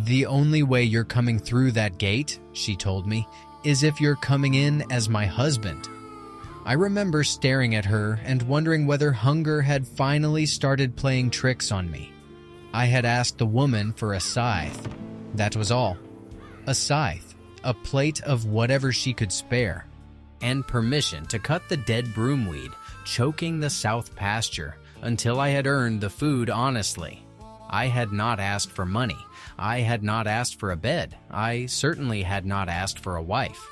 "The only way you're coming through that gate," she told me, "is if you're coming in as my husband." I remember staring at her and wondering whether hunger had finally started playing tricks on me. I had asked the woman for a scythe. That was all. A scythe, a plate of whatever she could spare, and permission to cut the dead broomweed, choking the south pasture, until I had earned the food honestly. I had not asked for money. I had not asked for a bed. I certainly had not asked for a wife.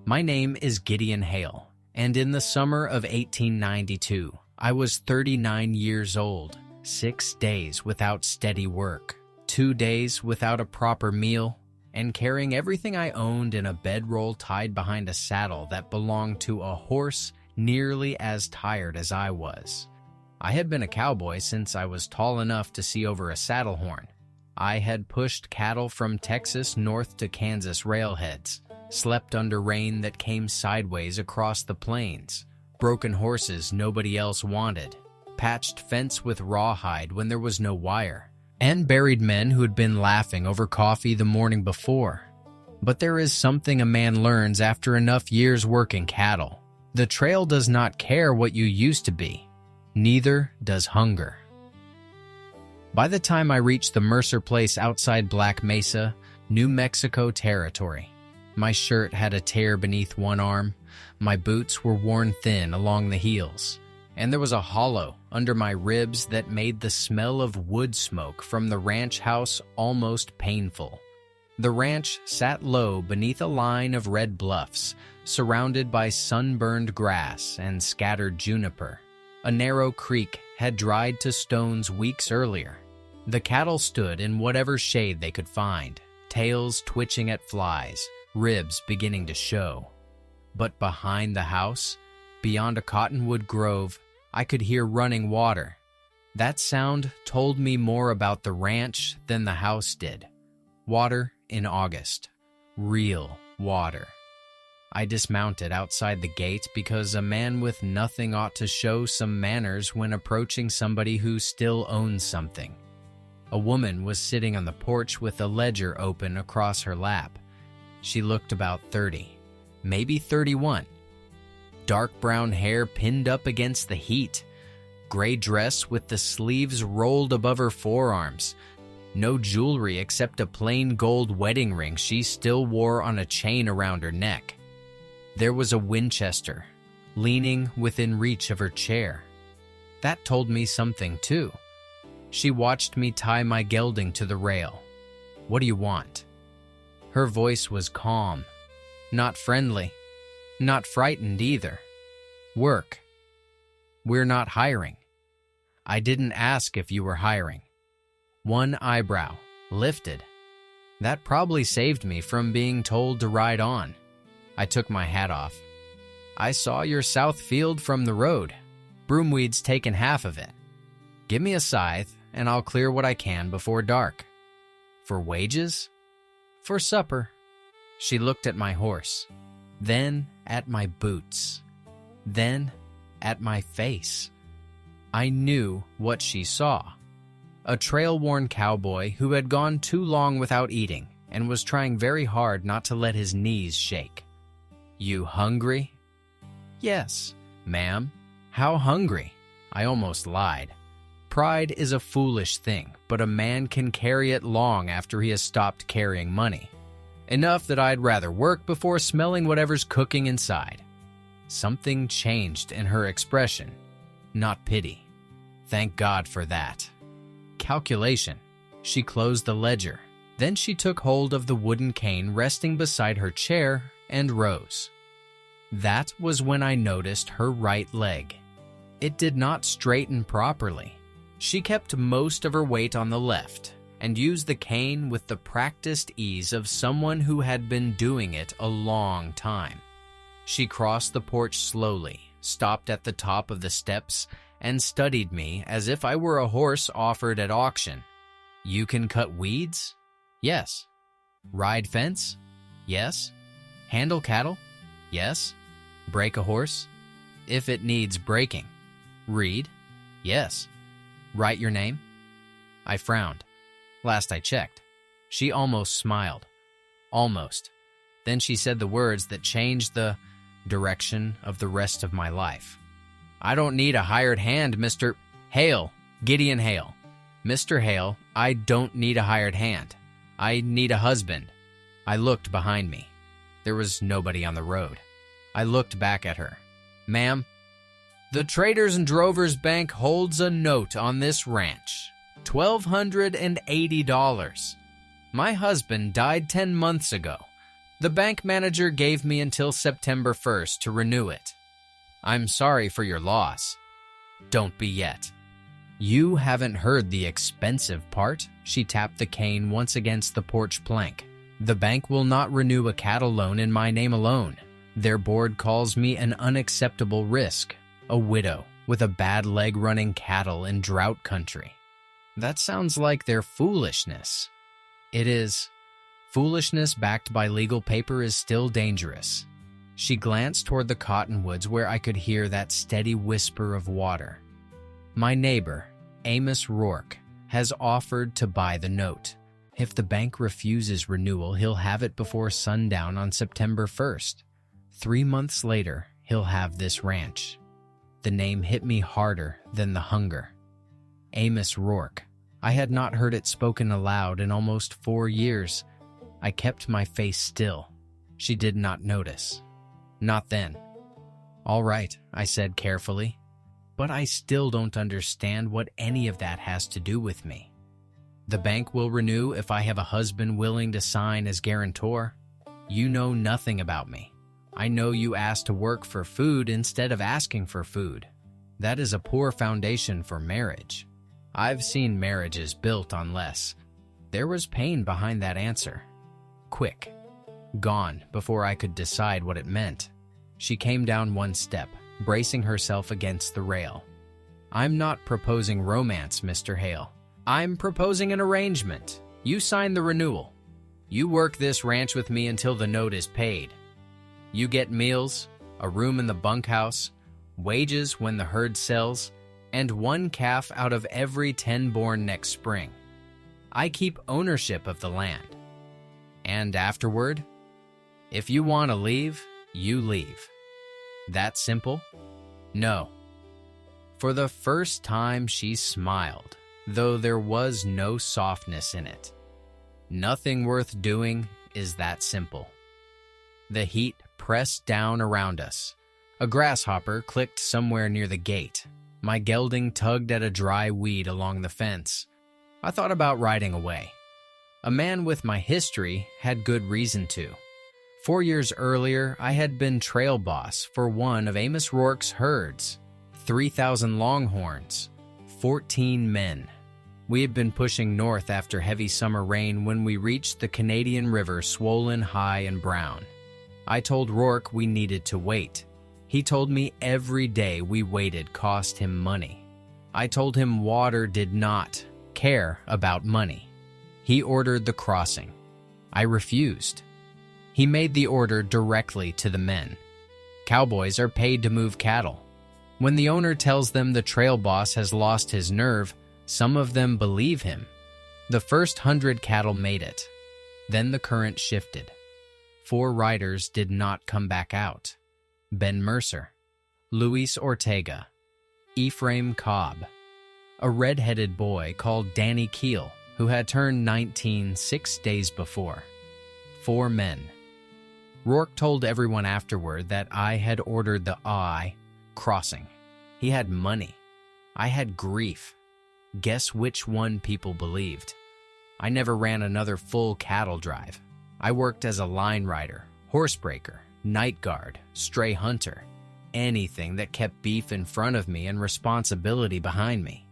My name is Gideon Hale, and in the summer of 1892, I was 39 years old, 6 days without steady work, 2 days without a proper meal, and carrying everything I owned in a bedroll tied behind a saddle that belonged to a horse nearly as tired as I was. I had been a cowboy since I was tall enough to see over a saddle horn. I had pushed cattle from Texas north to Kansas railheads, slept under rain that came sideways across the plains, broken horses nobody else wanted, patched fence with rawhide when there was no wire, and buried men who had been laughing over coffee the morning before. But there is something a man learns after enough years working cattle. The trail does not care what you used to be. Neither does hunger. By the time I reached the Mercer place outside Black Mesa, New Mexico territory, my shirt had a tear beneath one arm, my boots were worn thin along the heels, and there was a hollow under my ribs that made the smell of wood smoke from the ranch house almost painful. The ranch sat low beneath a line of red bluffs, surrounded by sunburned grass and scattered juniper. A narrow creek had dried to stones weeks earlier. The cattle stood in whatever shade they could find, tails twitching at flies, ribs beginning to show. But behind the house, beyond a cottonwood grove, I could hear running water. That sound told me more about the ranch than the house did. Water in August. Real water. I dismounted outside the gate because a man with nothing ought to show some manners when approaching somebody who still owns something. A woman was sitting on the porch with a ledger open across her lap. She looked about 30, maybe 31. Dark brown hair pinned up against the heat, gray dress with the sleeves rolled above her forearms, no jewelry except a plain gold wedding ring she still wore on a chain around her neck. There was a Winchester, leaning within reach of her chair. That told me something, too. She watched me tie my gelding to the rail. "What do you want?" Her voice was calm, not friendly, not frightened either. "Work. We're not hiring." "I didn't ask if you were hiring." One eyebrow lifted. That probably saved me from being told to ride on. I took my hat off. "I saw your south field from the road. Broomweed's taken half of it. Give me a scythe, and I'll clear what I can before dark." "For wages?" "For supper." She looked at my horse, then at my boots, then at my face. I knew what she saw. A trail-worn cowboy who had gone too long without eating and was trying very hard not to let his knees shake. "You hungry?" "Yes, ma'am." "How hungry?" I almost lied. Pride is a foolish thing, but a man can carry it long after he has stopped carrying money. Enough that I'd rather work before smelling whatever's cooking inside. Something changed in her expression. Not pity. Thank God for that. Calculation. She closed the ledger. Then she took hold of the wooden cane resting beside her chair and rose. That was when I noticed her right leg. It did not straighten properly. She kept most of her weight on the left and used the cane with the practiced ease of someone who had been doing it a long time. She crossed the porch slowly, stopped at the top of the steps, and studied me as if I were a horse offered at auction. "You can cut weeds?" "Yes." "Ride fence?" "Yes." "Handle cattle?" "Yes." "Break a horse?" "If it needs breaking." "Read?" "Yes." "Write your name?" I frowned. "Last I checked." She almost smiled. Almost. Then she said the words that changed the direction of the rest of my life. "I don't need a hired hand, Mr. Hale, Gideon Hale. Mr. Hale, I don't need a hired hand. I need a husband." I looked behind me. There was nobody on the road. I looked back at her. "Ma'am, the Traders and Drovers Bank holds a note on this ranch. $1,280. My husband died 10 months ago. The bank manager gave me until September 1st to renew it. I'm sorry for your loss." "Don't be yet. You haven't heard the expensive part." She tapped the cane once against the porch plank. "The bank will not renew a cattle loan in my name alone. Their board calls me an unacceptable risk, a widow with a bad leg running cattle in drought country." That sounds like their foolishness. It is. Foolishness backed by legal paper is still dangerous. She glanced toward the cottonwoods where I could hear that steady whisper of water. "My neighbor, Amos Rourke, has offered to buy the note. If the bank refuses renewal, he'll have it before sundown on September 1st. 3 months later, he'll have this ranch." The name hit me harder than the hunger. Amos Rourke. I had not heard it spoken aloud in almost 4 years. I kept my face still. She did not notice. Not then. "All right," I said carefully. "But I still don't understand what any of that has to do with me." "The bank will renew if I have a husband willing to sign as guarantor. You know nothing about me. I know you asked to work for food instead of asking for food. That is a poor foundation for marriage. I've seen marriages built on less." There was pain behind that answer. Quick. Gone before I could decide what it meant. She came down one step, bracing herself against the rail. "I'm not proposing romance, Mr. Hale. I'm proposing an arrangement. You sign the renewal. You work this ranch with me until the note is paid. You get meals, a room in the bunkhouse, wages when the herd sells, and 1 calf out of every 10 born next spring. I keep ownership of the land. And afterward, if you want to leave, you leave. That simple?" "No." For the first time, she smiled, though there was no softness in it. "Nothing worth doing is that simple." The heat pressed down around us. A grasshopper clicked somewhere near the gate. My gelding tugged at a dry weed along the fence. I thought about riding away. A man with my history had good reason to. 4 years earlier, I had been trail boss for one of Amos Rourke's herds. 3,000 longhorns, 14 men. We had been pushing north after heavy summer rain when we reached the Canadian River, swollen, high, and brown. I told Rourke we needed to wait. He told me every day we waited cost him money. I told him water did not care about money. He ordered the crossing. I refused. He made the order directly to the men. Cowboys are paid to move cattle. When the owner tells them the trail boss has lost his nerve, some of them believe him. The first 100 cattle made it. Then the current shifted. 4 riders did not come back out. Ben Mercer, Luis Ortega, Ephraim Cobb, a red-headed boy called Danny Keel, who had turned 19 6 days before. 4 men. Rourke told everyone afterward that I had ordered the crossing. He had money. I had grief. Guess which one people believed. I never ran another full cattle drive. I worked as a line rider, horsebreaker, night guard, stray hunter, anything that kept beef in front of me and responsibility behind me.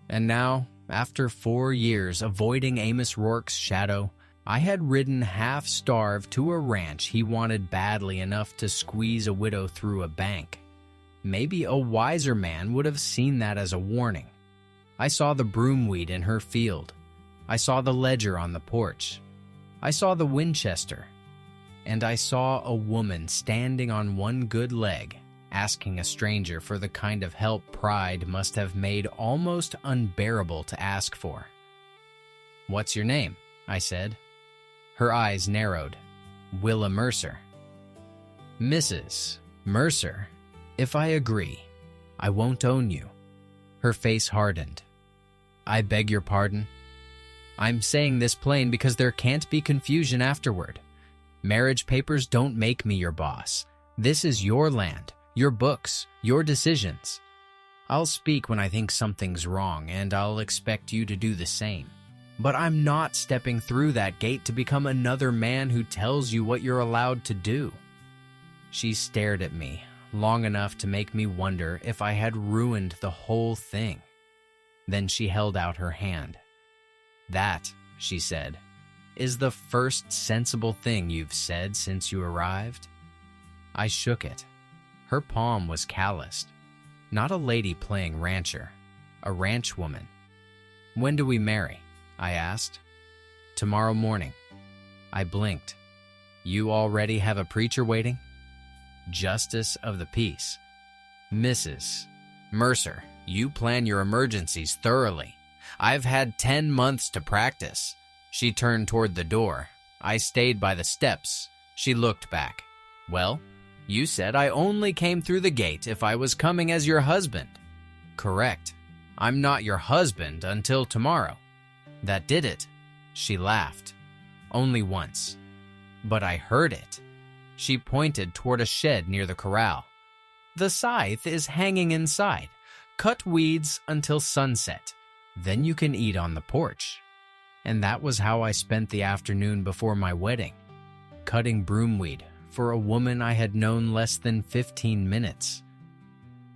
And now, after 4 years avoiding Amos Rourke's shadow, I had ridden half-starved to a ranch he wanted badly enough to squeeze a widow through a bank. Maybe a wiser man would have seen that as a warning. I saw the broomweed in her field. I saw the ledger on the porch. I saw the Winchester. And I saw a woman standing on one good leg, asking a stranger for the kind of help pride must have made almost unbearable to ask for. "What's your name?" I said. Her eyes narrowed. Willa Mercer. Mrs. Mercer, if I agree, I won't own you. Her face hardened. I beg your pardon. I'm saying this plain because there can't be confusion afterward. Marriage papers don't make me your boss. This is your land, your books, your decisions. I'll speak when I think something's wrong, and I'll expect you to do the same. But I'm not stepping through that gate to become another man who tells you what you're allowed to do. She stared at me long enough to make me wonder if I had ruined the whole thing. Then she held out her hand. That, she said, is the first sensible thing you've said since you arrived. I shook it. Her palm was calloused. Not a lady playing rancher, a ranch woman. When do we marry? I asked. Tomorrow morning. I blinked. You already have a preacher waiting? Justice of the peace. Mrs. Mercer, you plan your emergencies thoroughly. I've had 10 months to practice. She turned toward the door. I stayed by the steps. She looked back. Well, you said I only came through the gate if I was coming as your husband. Correct. I'm not your husband until tomorrow. That did it. She laughed. Only once. But I heard it. She pointed toward a shed near the corral. The scythe is hanging inside. Cut weeds until sunset. Then you can eat on the porch. And that was how I spent the afternoon before my wedding. Cutting broomweed for a woman I had known less than 15 minutes.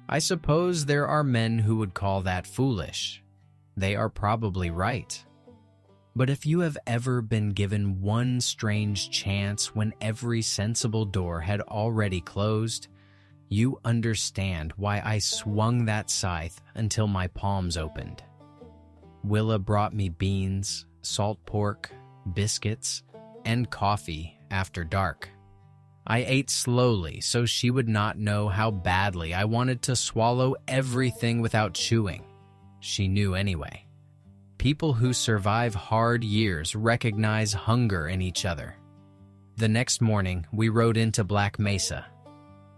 I suppose there are men who would call that foolish. They are probably right. But if you have ever been given one strange chance when every sensible door had already closed, you understand why I swung that scythe until my palms opened. Willa brought me beans, salt pork, biscuits, and coffee after dark. I ate slowly so she would not know how badly I wanted to swallow everything without chewing. She knew anyway. People who survive hard years recognize hunger in each other. The next morning, we rode into Black Mesa.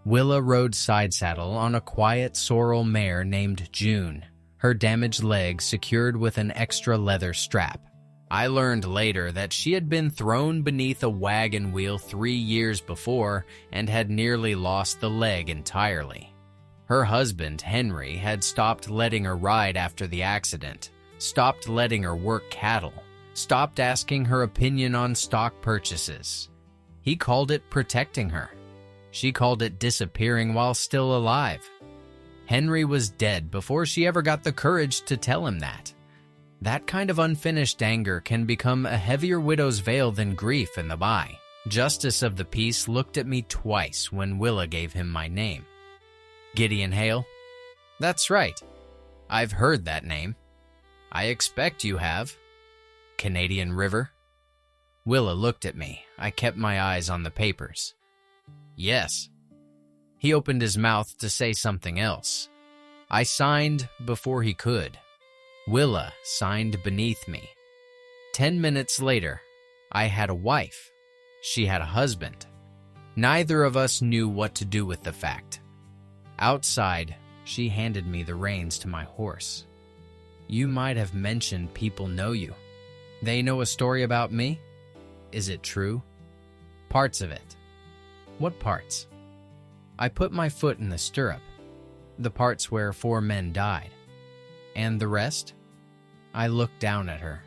Willa rode side saddle on a quiet sorrel mare named June, her damaged leg secured with an extra leather strap. I learned later that she had been thrown beneath a wagon wheel 3 years before and had nearly lost the leg entirely. Her husband, Henry, had stopped letting her ride after the accident, stopped letting her work cattle, stopped asking her opinion on stock purchases. He called it protecting her. She called it disappearing while still alive. Henry was dead before she ever got the courage to tell him that. That kind of unfinished anger can become a heavier widow's veil than grief in the bye. Justice of the peace looked at me twice when Willa gave him my name. Gideon Hale? That's right. I've heard that name. I expect you have. Canadian River? Willa looked at me. I kept my eyes on the papers. Yes. He opened his mouth to say something else. I signed before he could. Willa signed beneath me. 10 minutes later, I had a wife. She had a husband. Neither of us knew what to do with the fact. Outside, she handed me the reins to my horse. You might have mentioned people know you. They know a story about me? Is it true? Parts of it. What parts? I put my foot in the stirrup. The parts where 4 men died. And the rest? I looked down at her.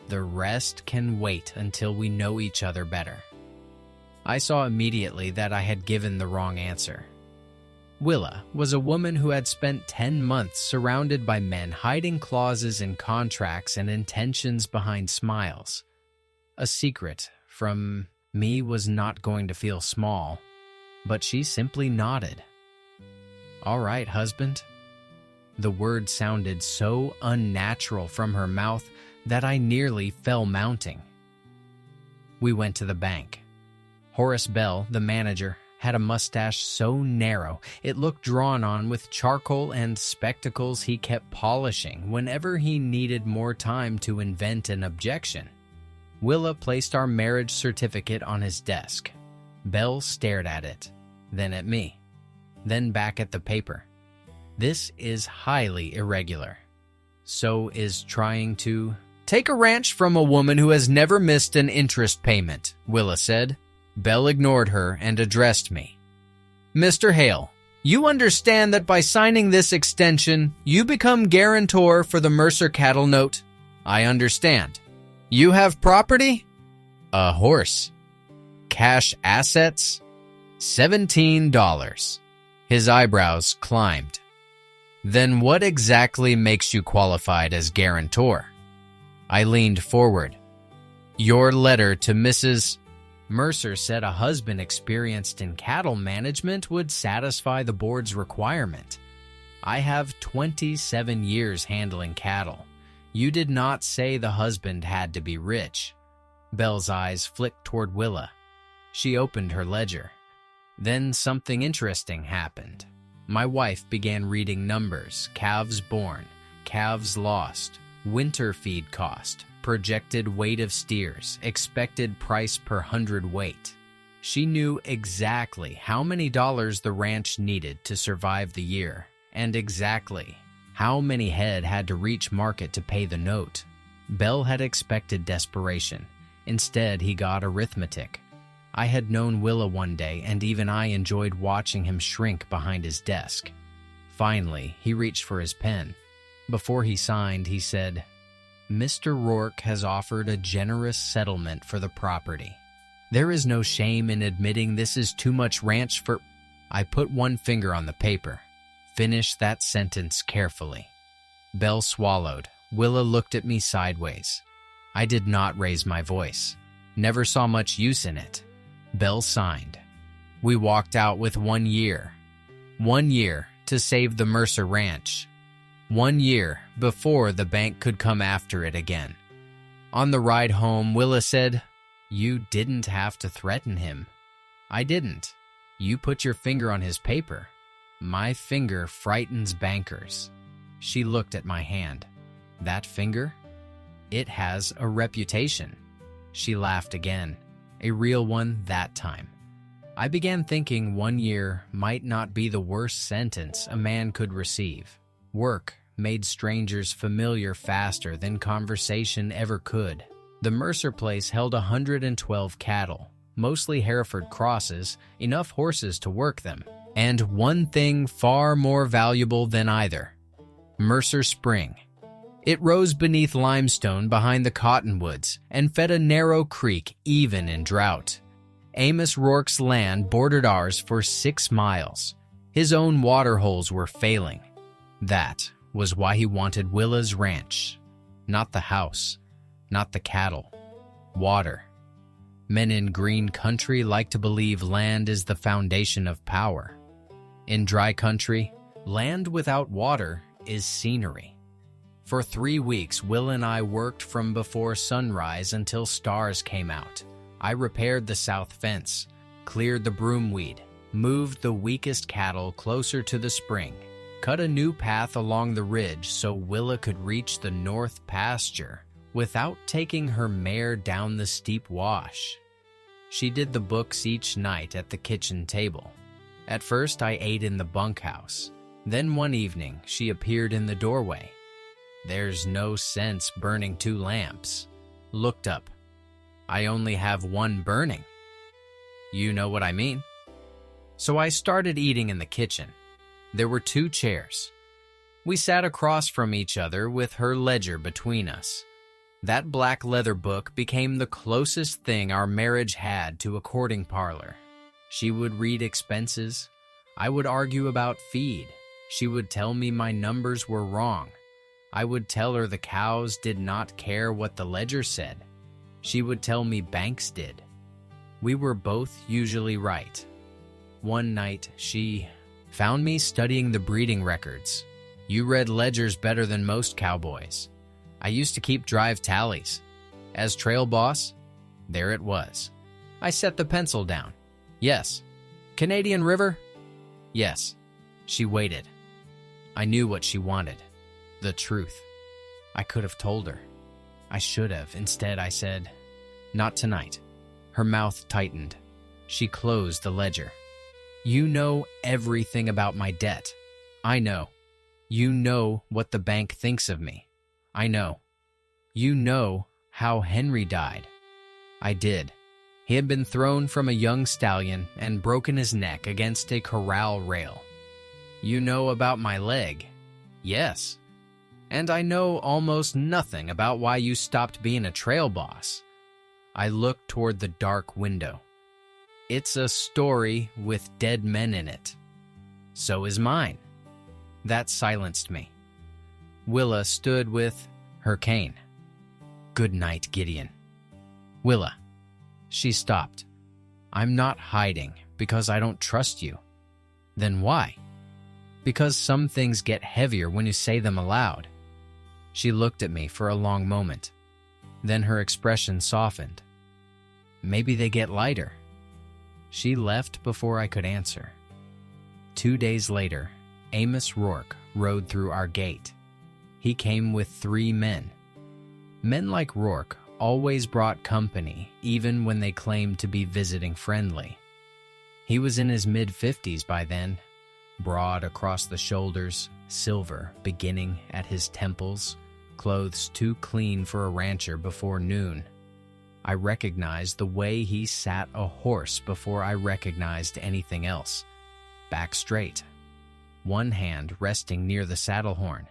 The rest can wait until we know each other better. I saw immediately that I had given the wrong answer. Willa was a woman who had spent 10 months surrounded by men hiding clauses in contracts and intentions behind smiles. A secret from me was not going to feel small, but she simply nodded. All right, husband. The word sounded so unnatural from her mouth that I nearly fell mounting. We went to the bank. Horace Bell, the manager, had a mustache so narrow it looked drawn on with charcoal and spectacles he kept polishing whenever he needed more time to invent an objection. Willa placed our marriage certificate on his desk. Belle stared at it, then at me, then back at the paper. This is highly irregular. So is trying to take a ranch from a woman who has never missed an interest payment, Willa said. Belle ignored her and addressed me. Mr. Hale, you understand that by signing this extension, you become guarantor for the Mercer cattle note? I understand. You have property? A horse. Cash assets? $17. His eyebrows climbed. Then what exactly makes you qualified as guarantor? I leaned forward. Your letter to Mrs. Mercer said a husband experienced in cattle management would satisfy the board's requirement. I have 27 years handling cattle. You did not say the husband had to be rich. Belle's eyes flicked toward Willa. She opened her ledger. Then something interesting happened. My wife began reading numbers: calves born, calves lost, winter feed cost, projected weight of steers, expected price per hundredweight. She knew exactly how many dollars the ranch needed to survive the year, and exactly how many head had to reach market to pay the note. Belle had expected desperation. Instead, he got arithmetic. I had known Willa one day, and even I enjoyed watching him shrink behind his desk. Finally, he reached for his pen. Before he signed, he said, Mr. Rourke has offered a generous settlement for the property. There is no shame in admitting this is too much ranch for... I put one finger on the paper. Finish that sentence carefully. Belle swallowed. Willa looked at me sideways. I did not raise my voice. Never saw much use in it. Belle signed. We walked out with 1 year. 1 year to save the Mercer Ranch. 1 year before the bank could come after it again. On the ride home, Willa said, You didn't have to threaten him. I didn't. You put your finger on his paper. My finger frightens bankers. She looked at my hand. That finger? It has a reputation. She laughed again. A real one that time. I began thinking 1 year might not be the worst sentence a man could receive. Work made strangers familiar faster than conversation ever could. The Mercer place held 112 cattle, mostly Hereford crosses, enough horses to work them, and one thing far more valuable than either: Mercer Spring. It rose beneath limestone behind the cottonwoods and fed a narrow creek even in drought. Amos Rourke's land bordered ours for 6 miles. His own water holes were failing. That was why he wanted Willa's ranch. Not the house, not the cattle. Water. Men in green country like to believe land is the foundation of power. In dry country, land without water is scenery. For 3 weeks, Will and I worked from before sunrise until stars came out. I repaired the south fence, cleared the broomweed, moved the weakest cattle closer to the spring, cut a new path along the ridge so Willa could reach the north pasture without taking her mare down the steep wash. She did the books each night at the kitchen table. At first, I ate in the bunkhouse. Then one evening, she appeared in the doorway. There's no sense burning 2 lamps. Looked up. I only have 1 burning. You know what I mean? So I started eating in the kitchen. There were 2 chairs. We sat across from each other with her ledger between us. That black leather book became the closest thing our marriage had to a courting parlor. She would read expenses. I would argue about feed. She would tell me my numbers were wrong. I would tell her the cows did not care what the ledger said. She would tell me banks did. We were both usually right. One night, she found me studying the breeding records. You read ledgers better than most cowboys. I used to keep drive tallies. As trail boss, there it was. I set the pencil down. Yes. Canadian River? Yes. She waited. I knew what she wanted. The truth. I could have told her. I should have. Instead, I said, Not tonight. Her mouth tightened. She closed the ledger. You know everything about my debt. I know. You know what the bank thinks of me. I know. You know how Henry died. I did. He had been thrown from a young stallion and broken his neck against a corral rail. You know about my leg. Yes. And I know almost nothing about why you stopped being a trail boss. I looked toward the dark window. It's a story with dead men in it. So is mine. That silenced me. Willa stood with her cane. Good night, Gideon. Willa. She stopped. I'm not hiding because I don't trust you. Then why? Because some things get heavier when you say them aloud. She looked at me for a long moment. Then her expression softened. Maybe they get lighter. She left before I could answer. 2 days later, Amos Rourke rode through our gate. He came with 3 men. Men like Rourke always brought company, even when they claimed to be visiting friendly. He was in his mid-50s by then, broad across the shoulders, silver beginning at his temples, clothes too clean for a rancher before noon. I recognized the way he sat a horse before I recognized anything else. Back straight, one hand resting near the saddle horn.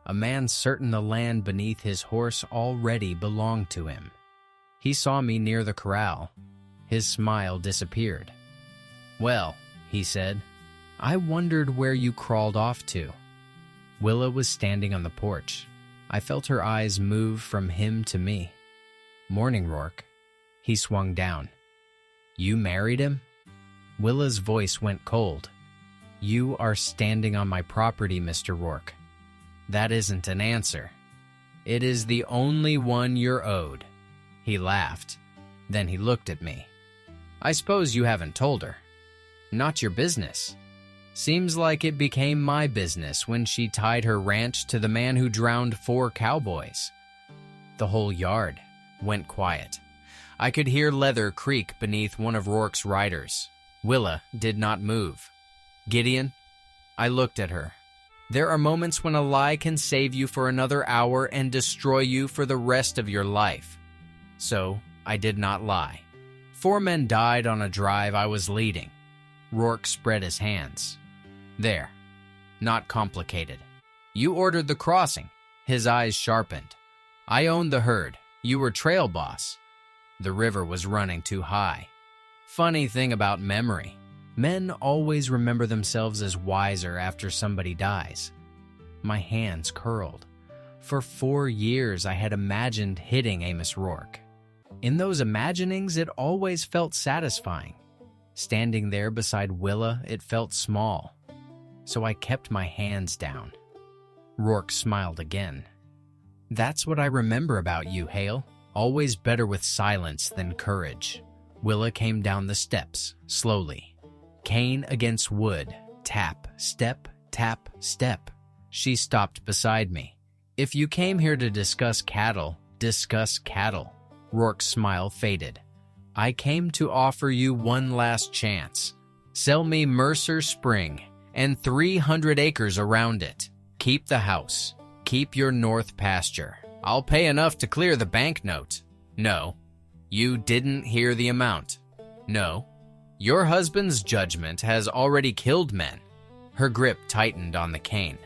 A man certain the land beneath his horse already belonged to him. He saw me near the corral. His smile disappeared. Well, he said, I wondered where you crawled off to. Willa was standing on the porch. I felt her eyes move from him to me. Morning, Rourke. He swung down. You married him? Willa's voice went cold. You are standing on my property, Mr. Rourke. That isn't an answer. It is the only one you're owed. He laughed. Then he looked at me. I suppose you haven't told her. Not your business. Seems like it became my business when she tied her ranch to the man who drowned 4 cowboys. The whole yard went quiet. I could hear leather creak beneath one of Rourke's riders. Willa did not move. Gideon, I looked at her. There are moments when a lie can save you for another hour and destroy you for the rest of your life. So, I did not lie. 4 men died on a drive I was leading. Rourke spread his hands. There. Not complicated. You ordered the crossing. His eyes sharpened. I owned the herd. You were trail boss. The river was running too high. Funny thing about memory. Men always remember themselves as wiser after somebody dies. My hands curled. For 4 years I had imagined hitting Amos Rourke. In those imaginings, it always felt satisfying. Standing there beside Willa, it felt small. So I kept my hands down. Rourke smiled again. That's what I remember about you, Hale. Always better with silence than courage. Willa came down the steps, slowly. Cane against wood. Tap, step, tap, step. She stopped beside me. If you came here to discuss cattle, discuss cattle. Rourke's smile faded. I came to offer you one last chance. Sell me Mercer Spring and 300 acres around it. Keep the house. Keep your north pasture. I'll pay enough to clear the banknote. No. You didn't hear the amount. No. Your husband's judgment has already killed men. Her grip tightened on the cane.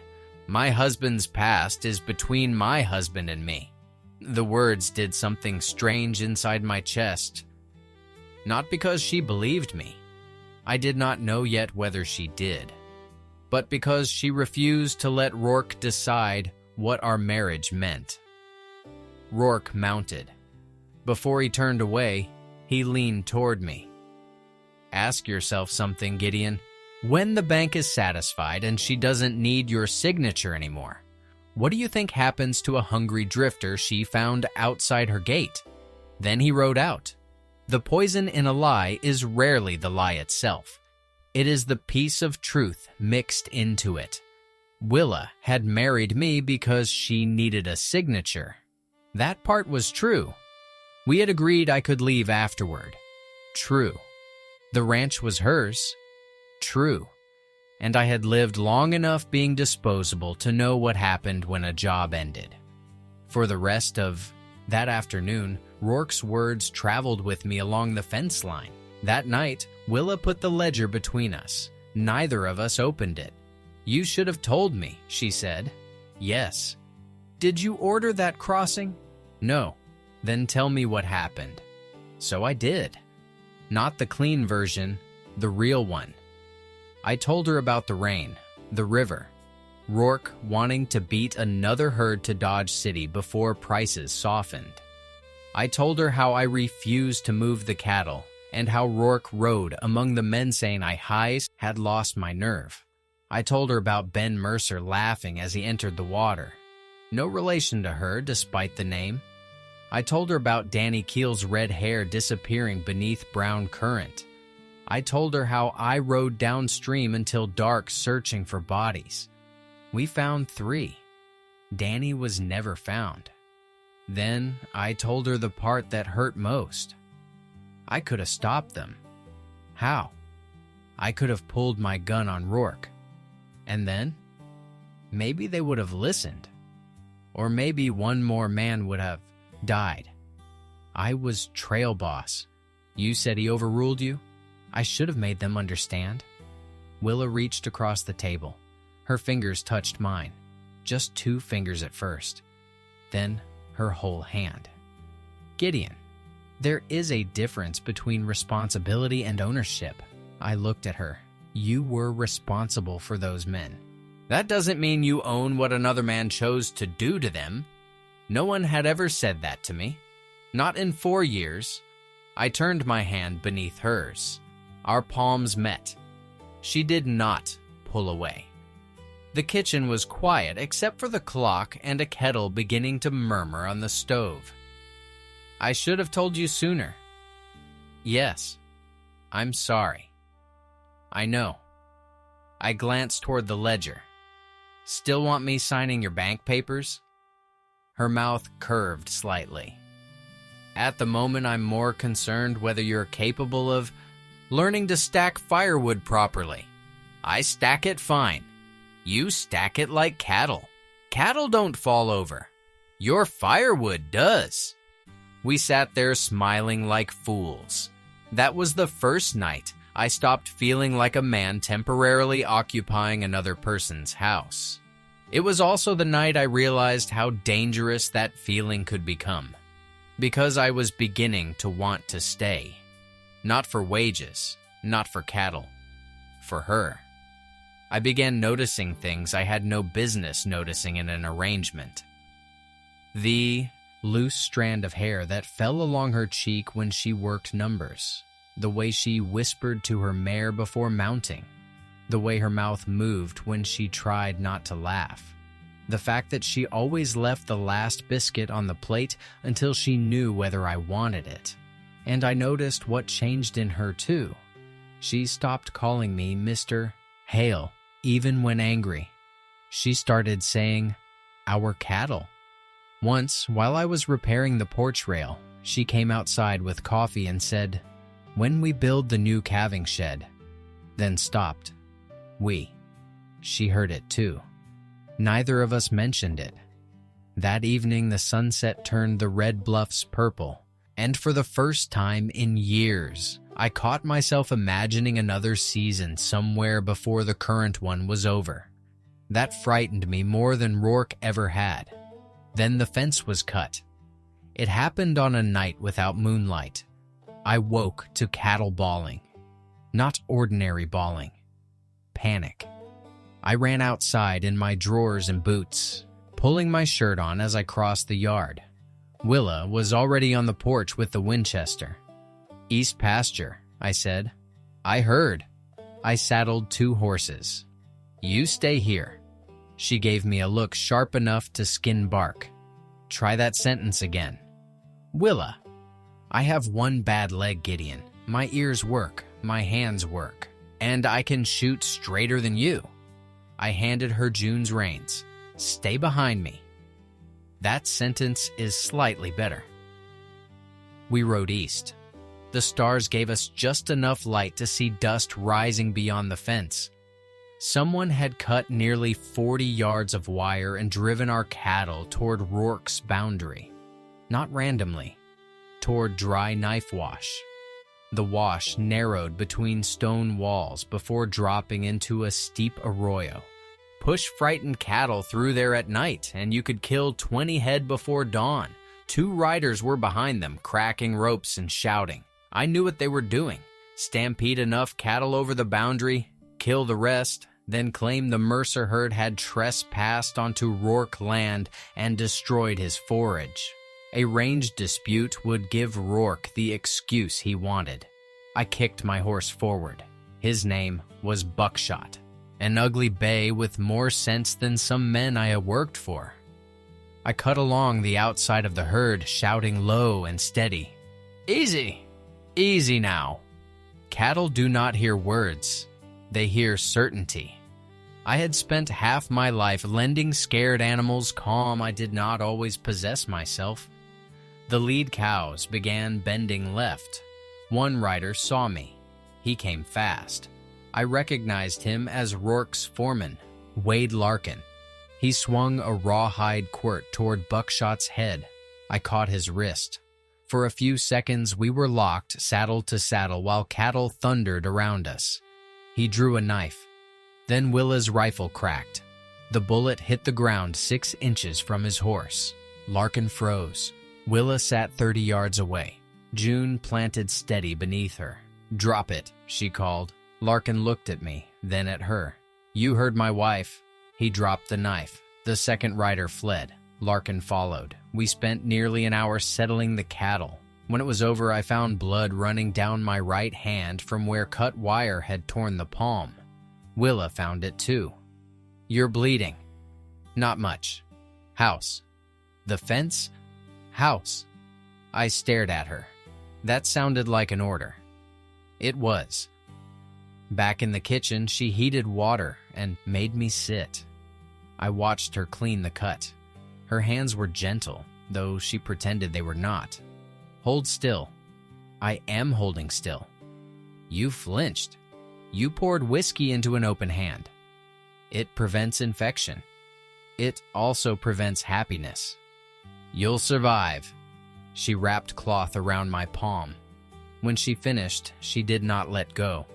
My husband's past is between my husband and me. The words did something strange inside my chest. Not because she believed me. I did not know yet whether she did. But because she refused to let Rourke decide what our marriage meant. Rourke mounted. Before he turned away, he leaned toward me. Ask yourself something, Gideon. When the bank is satisfied and she doesn't need your signature anymore, what do you think happens to a hungry drifter she found outside her gate? Then he rode out. The poison in a lie is rarely the lie itself. It is the piece of truth mixed into it. Willa had married me because she needed a signature. That part was true. We had agreed I could leave afterward. True. The ranch was hers. True. And I had lived long enough being disposable to know what happened when a job ended. For the rest of that afternoon, Rourke's words traveled with me along the fence line. That night, Willa put the ledger between us. Neither of us opened it. "You should have told me," she said. "Yes." "Did you order that crossing?" "No." "Then tell me what happened." So I did. Not the clean version, the real one. I told her about the rain, the river, Rourke wanting to beat another herd to Dodge City before prices softened. I told her how I refused to move the cattle and how Rourke rode among the men saying I had lost my nerve. I told her about Ben Mercer laughing as he entered the water. No relation to her, despite the name. I told her about Danny Keel's red hair disappearing beneath brown current. I told her how I rode downstream until dark searching for bodies. We found 3. Danny was never found. Then I told her the part that hurt most. I could have stopped them. How? I could have pulled my gun on Rourke. And then? Maybe they would have listened. Or maybe one more man would have died. I was trail boss. You said he overruled you? I should have made them understand. Willa reached across the table. Her fingers touched mine. Just 2 fingers at first. Then her whole hand. "Gideon, there is a difference between responsibility and ownership." I looked at her. "You were responsible for those men. That doesn't mean you own what another man chose to do to them." No one had ever said that to me. Not in 4 years. I turned my hand beneath hers. Our palms met. She did not pull away. The kitchen was quiet except for the clock and a kettle beginning to murmur on the stove. "I should have told you sooner." "Yes. I'm sorry." "I know." I glanced toward the ledger. "Still want me signing your bank papers?" Her mouth curved slightly. "At the moment, I'm more concerned whether you're capable of learning to stack firewood properly. I stack it fine. You stack it like cattle. Cattle don't fall over. Your firewood does." We sat there smiling like fools. That was the first night I stopped feeling like a man temporarily occupying another person's house. It was also the night I realized how dangerous that feeling could become, because I was beginning to want to stay. Not for wages, not for cattle, for her. I began noticing things I had no business noticing in an arrangement. The loose strand of hair that fell along her cheek when she worked numbers, the way she whispered to her mare before mounting, the way her mouth moved when she tried not to laugh, the fact that she always left the last biscuit on the plate until she knew whether I wanted it. And I noticed what changed in her too. She stopped calling me Mr. Hale, even when angry. She started saying, "our cattle." Once, while I was repairing the porch rail, she came outside with coffee and said, "When we build the new calving shed," then stopped. She heard it too. Neither of us mentioned it. That evening the sunset turned the red bluffs purple, and for the first time in years, I caught myself imagining another season somewhere before the current one was over. That frightened me more than Rourke ever had. Then the fence was cut. It happened on a night without moonlight. I woke to cattle bawling. Not ordinary bawling. Panic. I ran outside in my drawers and boots, pulling my shirt on as I crossed the yard. Willa was already on the porch with the Winchester. "East pasture," I said. "I heard." I saddled 2 horses. "You stay here." She gave me a look sharp enough to skin bark. "Try that sentence again." "Willa." "I have one bad leg, Gideon. My ears work, my hands work, and I can shoot straighter than you." I handed her June's reins. "Stay behind me." That sentence is slightly better. We rode east. The stars gave us just enough light to see dust rising beyond the fence. Someone had cut nearly 40 yards of wire and driven our cattle toward Rourke's boundary. Not randomly, toward dry knife wash. The wash narrowed between stone walls before dropping into a steep arroyo. Push frightened cattle through there at night, and you could kill 20 head before dawn. 2 riders were behind them, cracking ropes and shouting. I knew what they were doing. Stampede enough cattle over the boundary, kill the rest, then claim the Mercer herd had trespassed onto Rourke land and destroyed his forage. A range dispute would give Rourke the excuse he wanted. I kicked my horse forward. His name was Buckshot, an ugly bay with more sense than some men I had worked for. I cut along the outside of the herd, shouting low and steady, "Easy! Easy now!" Cattle do not hear words. They hear certainty. I had spent half my life lending scared animals calm I did not always possess myself. The lead cows began bending left. One rider saw me. He came fast. I recognized him as Rourke's foreman, Wade Larkin. He swung a rawhide quirt toward Buckshot's head. I caught his wrist. For a few seconds, we were locked saddle to saddle while cattle thundered around us. He drew a knife. Then Willa's rifle cracked. The bullet hit the ground 6 inches from his horse. Larkin froze. Willa sat 30 yards away. June planted steady beneath her. "Drop it," she called. Larkin looked at me, then at her. "You heard my wife." He dropped the knife. The second rider fled. Larkin followed. We spent nearly an hour settling the cattle. When it was over, I found blood running down my right hand from where cut wire had torn the palm. Willa found it too. "You're bleeding." "Not much." "House." "The fence?" "House." I stared at her. That sounded like an order. It was. Back in the kitchen, she heated water and made me sit. I watched her clean the cut. Her hands were gentle, though she pretended they were not. "Hold still." "I am holding still." "You flinched. You poured whiskey into an open hand." "It prevents infection." "It also prevents happiness." "You'll survive." She wrapped cloth around my palm. When she finished, she did not let go.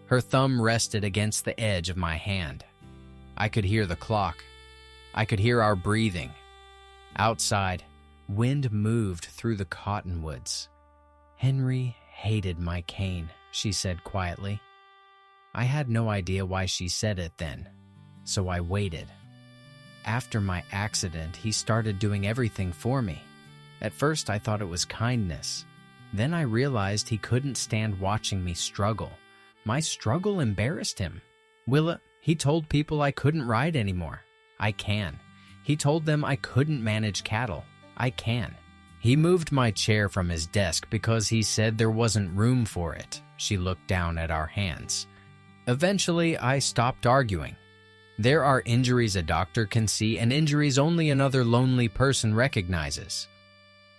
Her thumb rested against the edge of my hand. I could hear the clock. I could hear our breathing. Outside, wind moved through the cottonwoods. "Henry hated my cane," she said quietly. I had no idea why she said it then, so I waited. After my accident, he started doing everything for me. At first, I thought it was kindness. Then I realized he couldn't stand watching me struggle. My struggle embarrassed him. "Willa," he told people I couldn't ride anymore. I can. He told them I couldn't manage cattle. I can. He moved my chair from his desk because he said there wasn't room for it. She looked down at our hands. Eventually, I stopped arguing. There are injuries a doctor can see and injuries only another lonely person recognizes.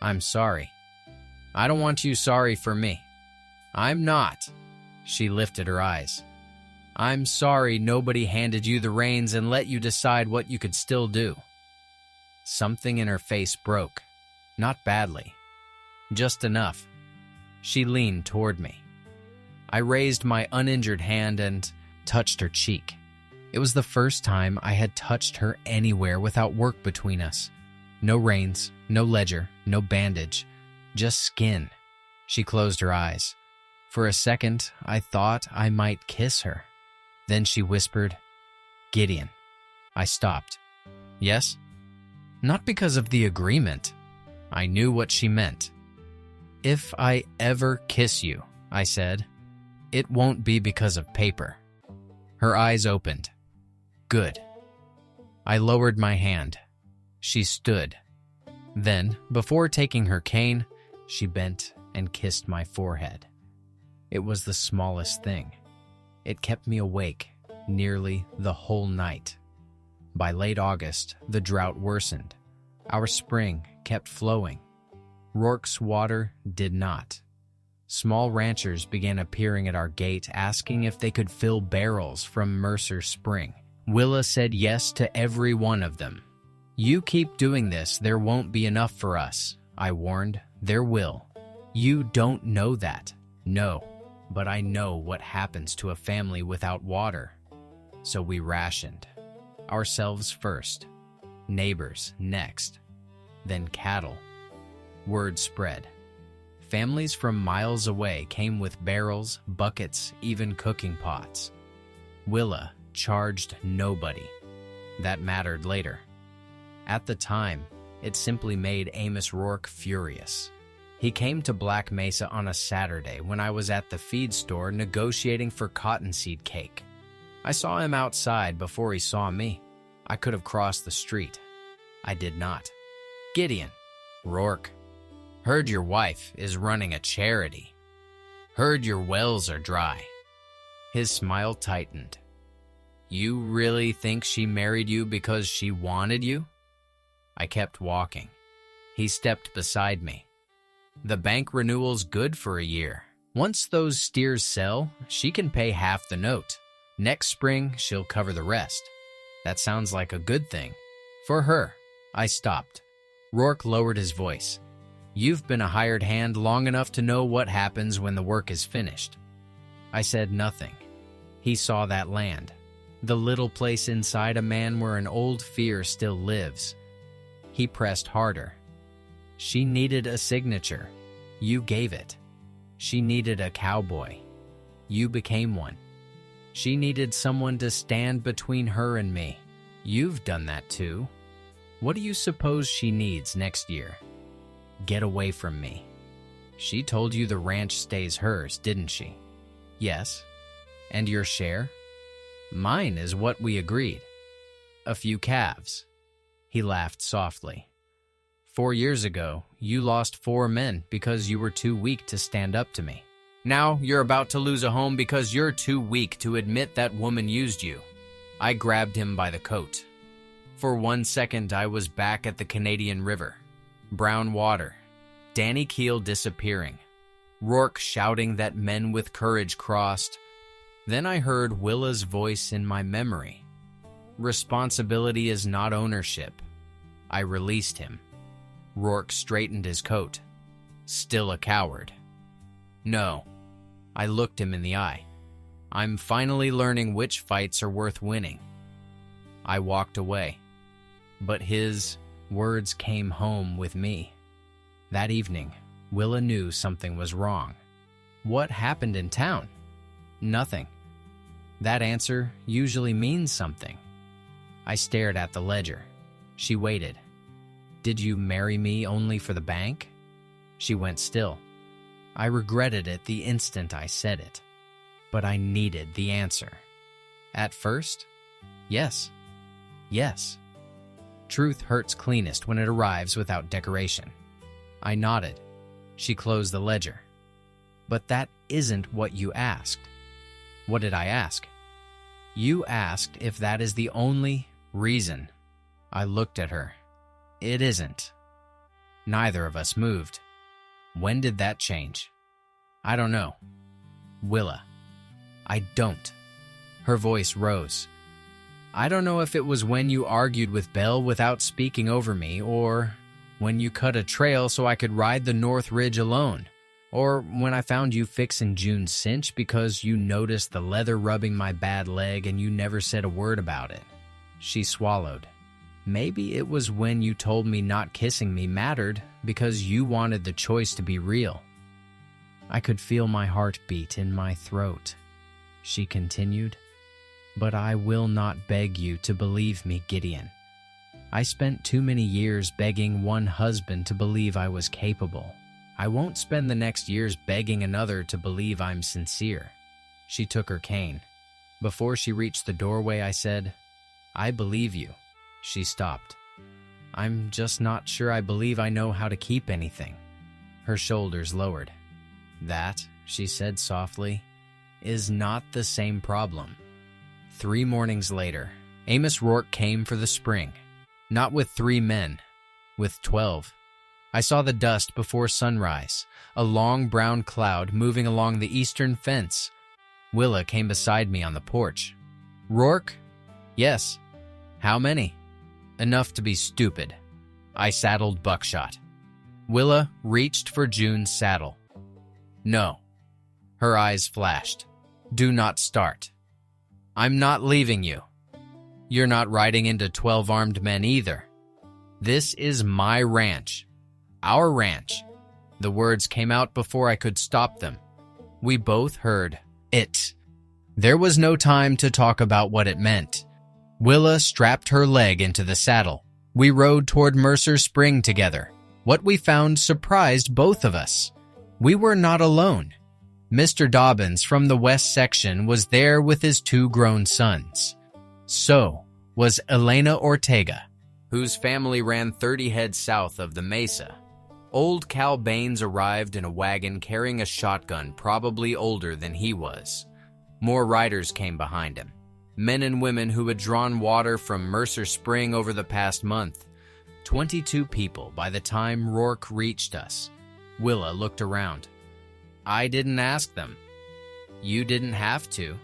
"I'm sorry." "I don't want you sorry for me." "I'm not." She lifted her eyes. "I'm sorry nobody handed you the reins and let you decide what you could still do." Something in her face broke. Not badly. Just enough. She leaned toward me. I raised my uninjured hand and touched her cheek. It was the first time I had touched her anywhere without work between us. No reins, no ledger, no bandage, just skin. She closed her eyes. For a second, I thought I might kiss her. Then she whispered, "Gideon." I stopped. "Yes?" Not because of the agreement. I knew what she meant. "If I ever kiss you," I said, "it won't be because of paper." Her eyes opened. "Good." I lowered my hand. She stood. Then, before taking her cane, she bent and kissed my forehead. It was the smallest thing. It kept me awake nearly the whole night. By late August, the drought worsened. Our spring kept flowing. Rourke's water did not. Small ranchers began appearing at our gate asking if they could fill barrels from Mercer Spring. Willa said yes to every one of them. "You keep doing this, there won't be enough for us," I warned. "There will." "You don't know that." "No, but I know what happens to a family without water." So we rationed. Ourselves first, neighbors next, then cattle. Word spread. Families from miles away came with barrels, buckets, even cooking pots. Willa charged nobody. That mattered later. At the time, it simply made Amos Rourke furious. He came to Black Mesa on a Saturday when I was at the feed store negotiating for cottonseed cake. I saw him outside before he saw me. I could have crossed the street. I did not. "Gideon." "Rourke." "Heard your wife is running a charity. Heard your wells are dry." His smile tightened. "You really think she married you because she wanted you?" I kept walking. He stepped beside me. "The bank renewal's good for a year. Once those steers sell, she can pay half the note. Next spring, she'll cover the rest." "That sounds like a good thing." "For her." I stopped. Rourke lowered his voice. "You've been a hired hand long enough to know what happens when the work is finished." I said nothing. He saw that land. The little place inside a man where an old fear still lives. He pressed harder. "She needed a signature. You gave it. She needed a cowboy. You became one. She needed someone to stand between her and me. You've done that too. What do you suppose she needs next year?" "Get away from me." "She told you the ranch stays hers, didn't she?" "Yes." "And your share?" "Mine is what we agreed." "A few calves." He laughed softly. 4 years ago, you lost 4 men because you were too weak to stand up to me. Now you're about to lose a home because you're too weak to admit that woman used you." I grabbed him by the coat. For 1 second, I was back at the Canadian River. Brown water. Danny Keel disappearing. Rourke shouting that men with courage crossed. Then I heard Willa's voice in my memory. "Responsibility is not ownership." I released him. Rourke straightened his coat. "Still a coward." "No." I looked him in the eye. "I'm finally learning which fights are worth winning." I walked away. But his words came home with me. That evening, Willa knew something was wrong. "What happened in town?" "Nothing." That answer usually means something. I stared at the ledger. She waited. "Did you marry me only for the bank?" She went still. I regretted it the instant I said it. But I needed the answer. At first, yes. Yes. Truth hurts cleanest when it arrives without decoration. I nodded. She closed the ledger. "But that isn't what you asked." "What did I ask?" "You asked if that is the only reason." I looked at her. "It isn't." Neither of us moved. When did that change? "I don't know." "Willa." "I don't." Her voice rose. "I don't know if it was when you argued with Belle without speaking over me, or when you cut a trail so I could ride the North Ridge alone, or when I found you fixing June's cinch because you noticed the leather rubbing my bad leg and you never said a word about it." She swallowed. "Maybe it was when you told me not kissing me mattered because you wanted the choice to be real." I could feel my heart beat in my throat. She continued, "But I will not beg you to believe me, Gideon. I spent too many years begging one husband to believe I was capable. I won't spend the next years begging another to believe I'm sincere." She took her cane. Before she reached the doorway, I said, "I believe you." She stopped. "I'm just not sure I believe I know how to keep anything." Her shoulders lowered. "That," she said softly, "is not the same problem." 3 mornings later, Amos Rourke came for the spring. Not with 3 men, with 12. I saw the dust before sunrise, a long brown cloud moving along the eastern fence. Willa came beside me on the porch. "Rourke?" "Yes." "How many?" "Enough to be stupid." I saddled Buckshot. Willa reached for June's saddle. "No." Her eyes flashed. "Do not start. I'm not leaving you. You're not riding into 12 armed men either. This is my ranch. Our ranch." The words came out before I could stop them. We both heard it. There was no time to talk about what it meant. Willa strapped her leg into the saddle. We rode toward Mercer Spring together. What we found surprised both of us. We were not alone. Mr. Dobbins from the West Section was there with his 2 grown sons. So was Elena Ortega, whose family ran 30 head south of the Mesa. Old Cal Baines arrived in a wagon carrying a shotgun, probably older than he was. More riders came behind him. Men and women who had drawn water from Mercer Spring over the past month. 22 people by the time Rourke reached us. Willa looked around. "I didn't ask them." "You didn't have to."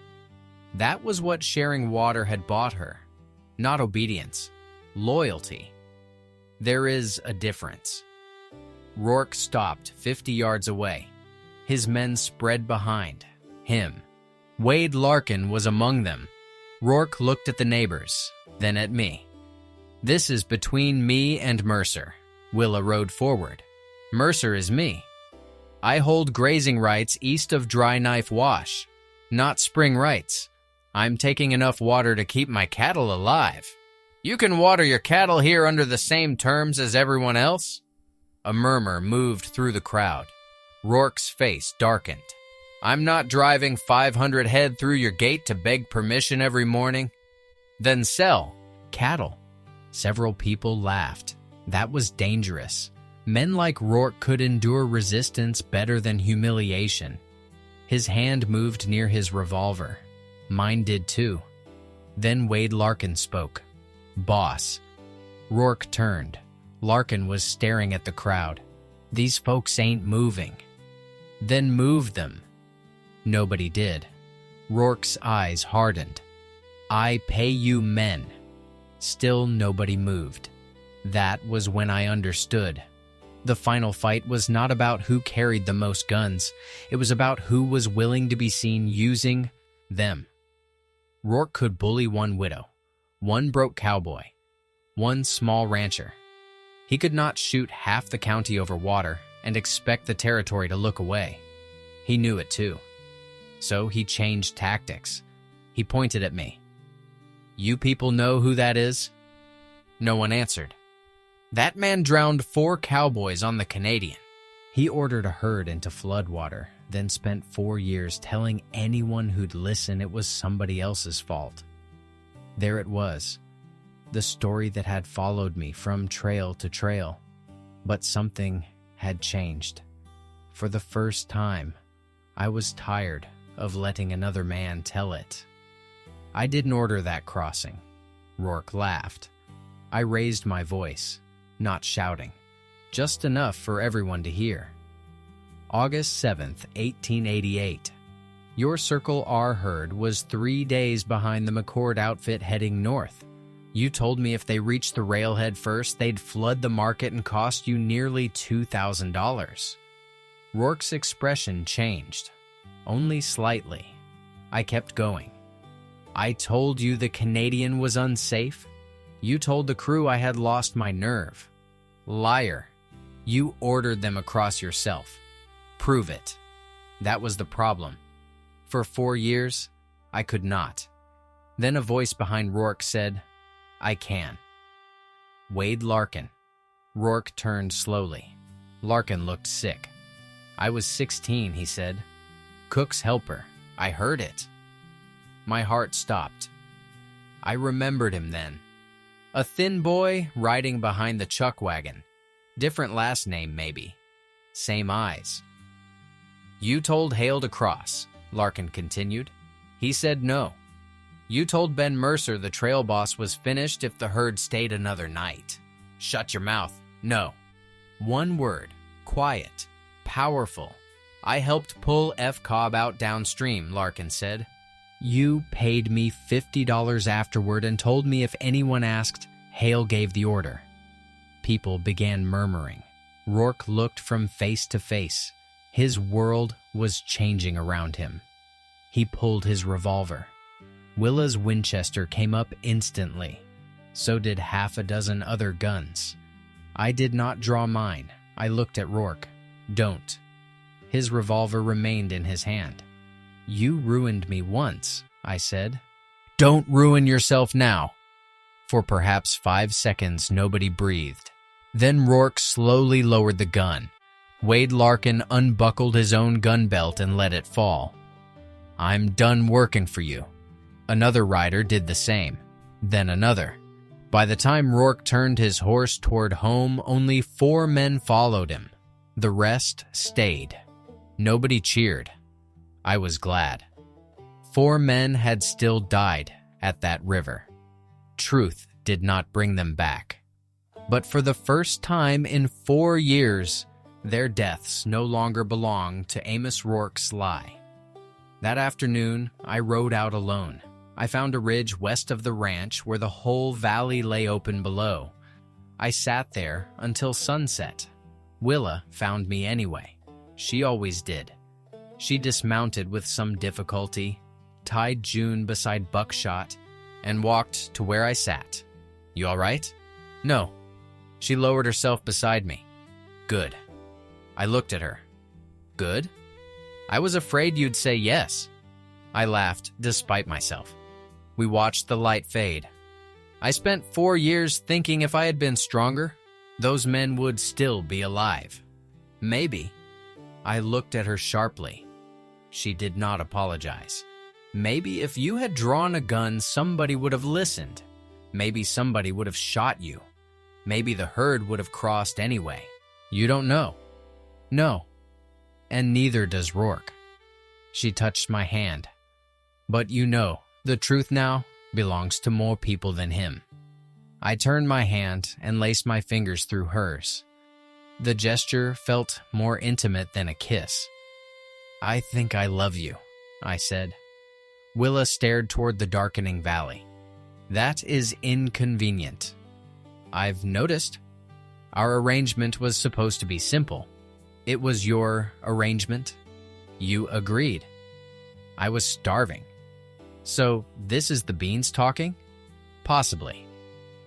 That was what sharing water had bought her. Not obedience, loyalty. There is a difference. Rourke stopped 50 yards away. His men spread behind him. Wade Larkin was among them. Rourke looked at the neighbors, then at me. "This is between me and Mercer." Willa rode forward. "Mercer is me. I hold grazing rights east of Dry Knife Wash, not spring rights. I'm taking enough water to keep my cattle alive." "You can water your cattle here under the same terms as everyone else?" A murmur moved through the crowd. Rourke's face darkened. "I'm not driving 500 head through your gate to beg permission every morning." "Then sell cattle." Several people laughed. That was dangerous. Men like Rourke could endure resistance better than humiliation. His hand moved near his revolver. Mine did too. Then Wade Larkin spoke. "Boss." Rourke turned. Larkin was staring at the crowd. "These folks ain't moving." "Then move them." Nobody did. Rourke's eyes hardened. "I pay you men." Still nobody moved. That was when I understood. The final fight was not about who carried the most guns. It was about who was willing to be seen using them. Rourke could bully one widow, one broke cowboy, one small rancher. He could not shoot half the county over water and expect the territory to look away. He knew it too. So he changed tactics. He pointed at me. "You people know who that is?" No one answered. "That man drowned 4 cowboys on the Canadian." He ordered a herd into floodwater, then spent 4 years telling anyone who'd listen it was somebody else's fault. There it was, the story that had followed me from trail to trail. But something had changed. For the first time, I was tired of letting another man tell it. "I didn't order that crossing." Rourke laughed. I raised my voice, not shouting, just enough for everyone to hear. "August 7th, 1888. Your Circle R herd was 3 days behind the McCord outfit heading north. You told me if they reached the railhead first, they'd flood the market and cost you nearly $2,000. Rourke's expression changed, only slightly. I kept going. "I told you the Canadian was unsafe. You told the crew I had lost my nerve. Liar. You ordered them across yourself. Prove it." That was the problem. For 4 years, I could not. Then a voice behind Rourke said, "I can." Wade Larkin. Rourke turned slowly. Larkin looked sick. "I was 16, he said. Cook's helper. I heard it." My heart stopped. I remembered him then. A thin boy riding behind the chuck wagon. Different last name, maybe. Same eyes. "You told Hale to cross," Larkin continued. "He said no. You told Ben Mercer the trail boss was finished if the herd stayed another night. Shut your mouth. No. One word, quiet, powerful. I helped pull F. Cobb out downstream, Larkin said. You paid me $50 afterward and told me if anyone asked, Hale gave the order. People began murmuring. Rourke looked from face to face. His world was changing around him. He pulled his revolver. Willa's Winchester came up instantly. So did half a dozen other guns. I did not draw mine. I looked at Rourke. Don't. His revolver remained in his hand. You ruined me once, I said. Don't ruin yourself now. For perhaps 5 seconds, nobody breathed. Then Rourke slowly lowered the gun. Wade Larkin unbuckled his own gun belt and let it fall. I'm done working for you. Another rider did the same. Then another. By the time Rourke turned his horse toward home, only 4 men followed him. The rest stayed. Nobody cheered. I was glad. 4 men had still died at that river. Truth did not bring them back. But for the first time in 4 years, their deaths no longer belonged to Amos Rourke's lie. That afternoon, I rode out alone. I found a ridge west of the ranch where the whole valley lay open below. I sat there until sunset. Willa found me anyway. She always did. She dismounted with some difficulty, tied June beside Buckshot, and walked to where I sat. You all right? No. She lowered herself beside me. Good. I looked at her. Good? I was afraid you'd say yes. I laughed despite myself. We watched the light fade. I spent 4 years thinking if I had been stronger, those men would still be alive. Maybe. I looked at her sharply. She did not apologize. Maybe if you had drawn a gun, somebody would have listened. Maybe somebody would have shot you. Maybe the herd would have crossed anyway. You don't know. No. And neither does Rourke. She touched my hand. But you know, the truth now belongs to more people than him. I turned my hand and laced my fingers through hers. The gesture felt more intimate than a kiss. I think I love you, I said. Willa stared toward the darkening valley. That is inconvenient. I've noticed. Our arrangement was supposed to be simple. It was your arrangement. You agreed. I was starving. So this is the beans talking? Possibly.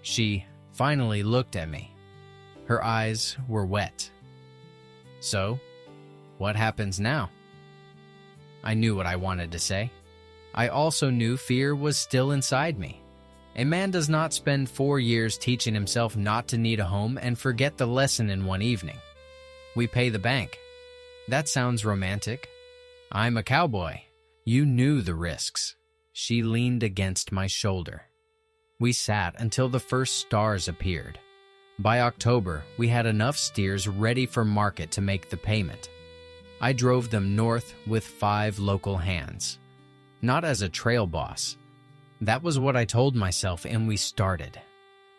She finally looked at me. Her eyes were wet. So, what happens now? I knew what I wanted to say. I also knew fear was still inside me. A man does not spend 4 years teaching himself not to need a home and forget the lesson in one evening. We pay the bank. That sounds romantic. I'm a cowboy. You knew the risks. She leaned against my shoulder. We sat until the first stars appeared. By October, we had enough steers ready for market to make the payment. I drove them north with 5 local hands. Not as a trail boss. That was what I told myself, and we started.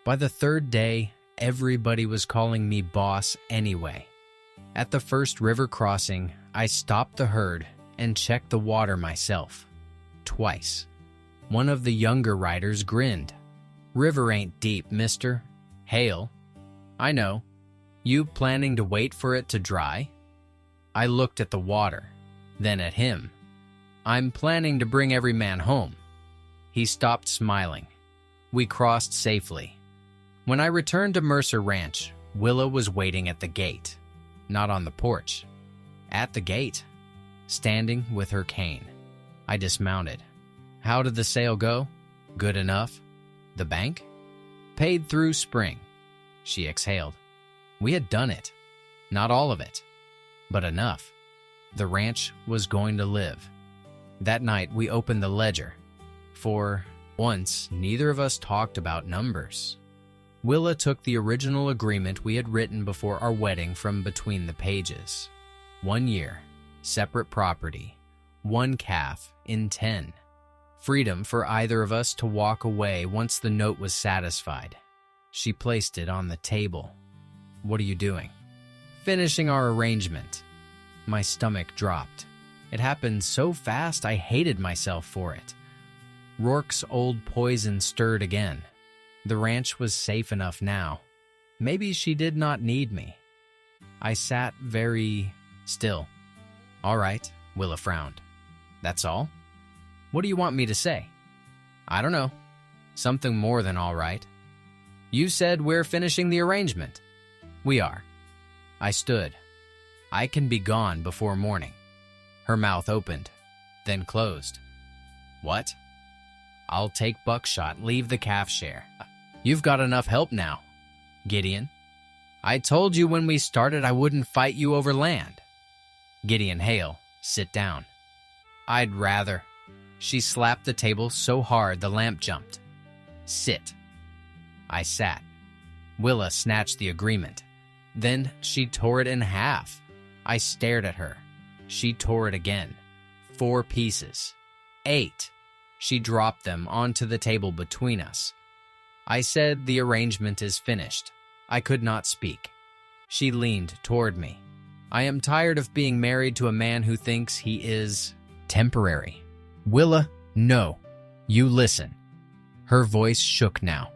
By the 3rd day, everybody was calling me boss anyway. At the first river crossing, I stopped the herd and checked the water myself. Twice. One of the younger riders grinned. River ain't deep, mister. Hale. I know. You planning to wait for it to dry? I looked at the water, then at him. I'm planning to bring every man home. He stopped smiling. We crossed safely. When I returned to Mercer Ranch, Willa was waiting at the gate. Not on the porch. At the gate. Standing with her cane. I dismounted. How did the sale go? Good enough. The bank? Paid through spring. She exhaled. We had done it. Not all of it, but enough. The ranch was going to live. That night, we opened the ledger. For once, neither of us talked about numbers. Willa took the original agreement we had written before our wedding from between the pages. 1 year, separate property, 1 calf in 10. Freedom for either of us to walk away once the note was satisfied. She placed it on the table. What are you doing? finishing our arrangement. My stomach dropped. It happened so fast I hated myself for it. Rourke's old poison stirred again. The ranch was safe enough now. Maybe she did not need me. I sat very still. All right, Willa frowned. That's all? What do you want me to say? I don't know. Something more than all right. You said we're finishing the arrangement. We are. I stood. I can be gone before morning. Her mouth opened, then closed. What? I'll take buckshot, leave the calf share. You've got enough help now, Gideon. I told you when we started I wouldn't fight you over land. Gideon Hale, sit down. I'd rather. She slapped the table so hard the lamp jumped. Sit. I sat. Willa snatched the agreement. Then she tore it in half. I stared at her. She tore it again. 4 pieces. 8. She dropped them onto the table between us. I said the arrangement is finished. I could not speak. She leaned toward me. I am tired of being married to a man who thinks he is temporary. Willa, no. You listen. Her voice shook now.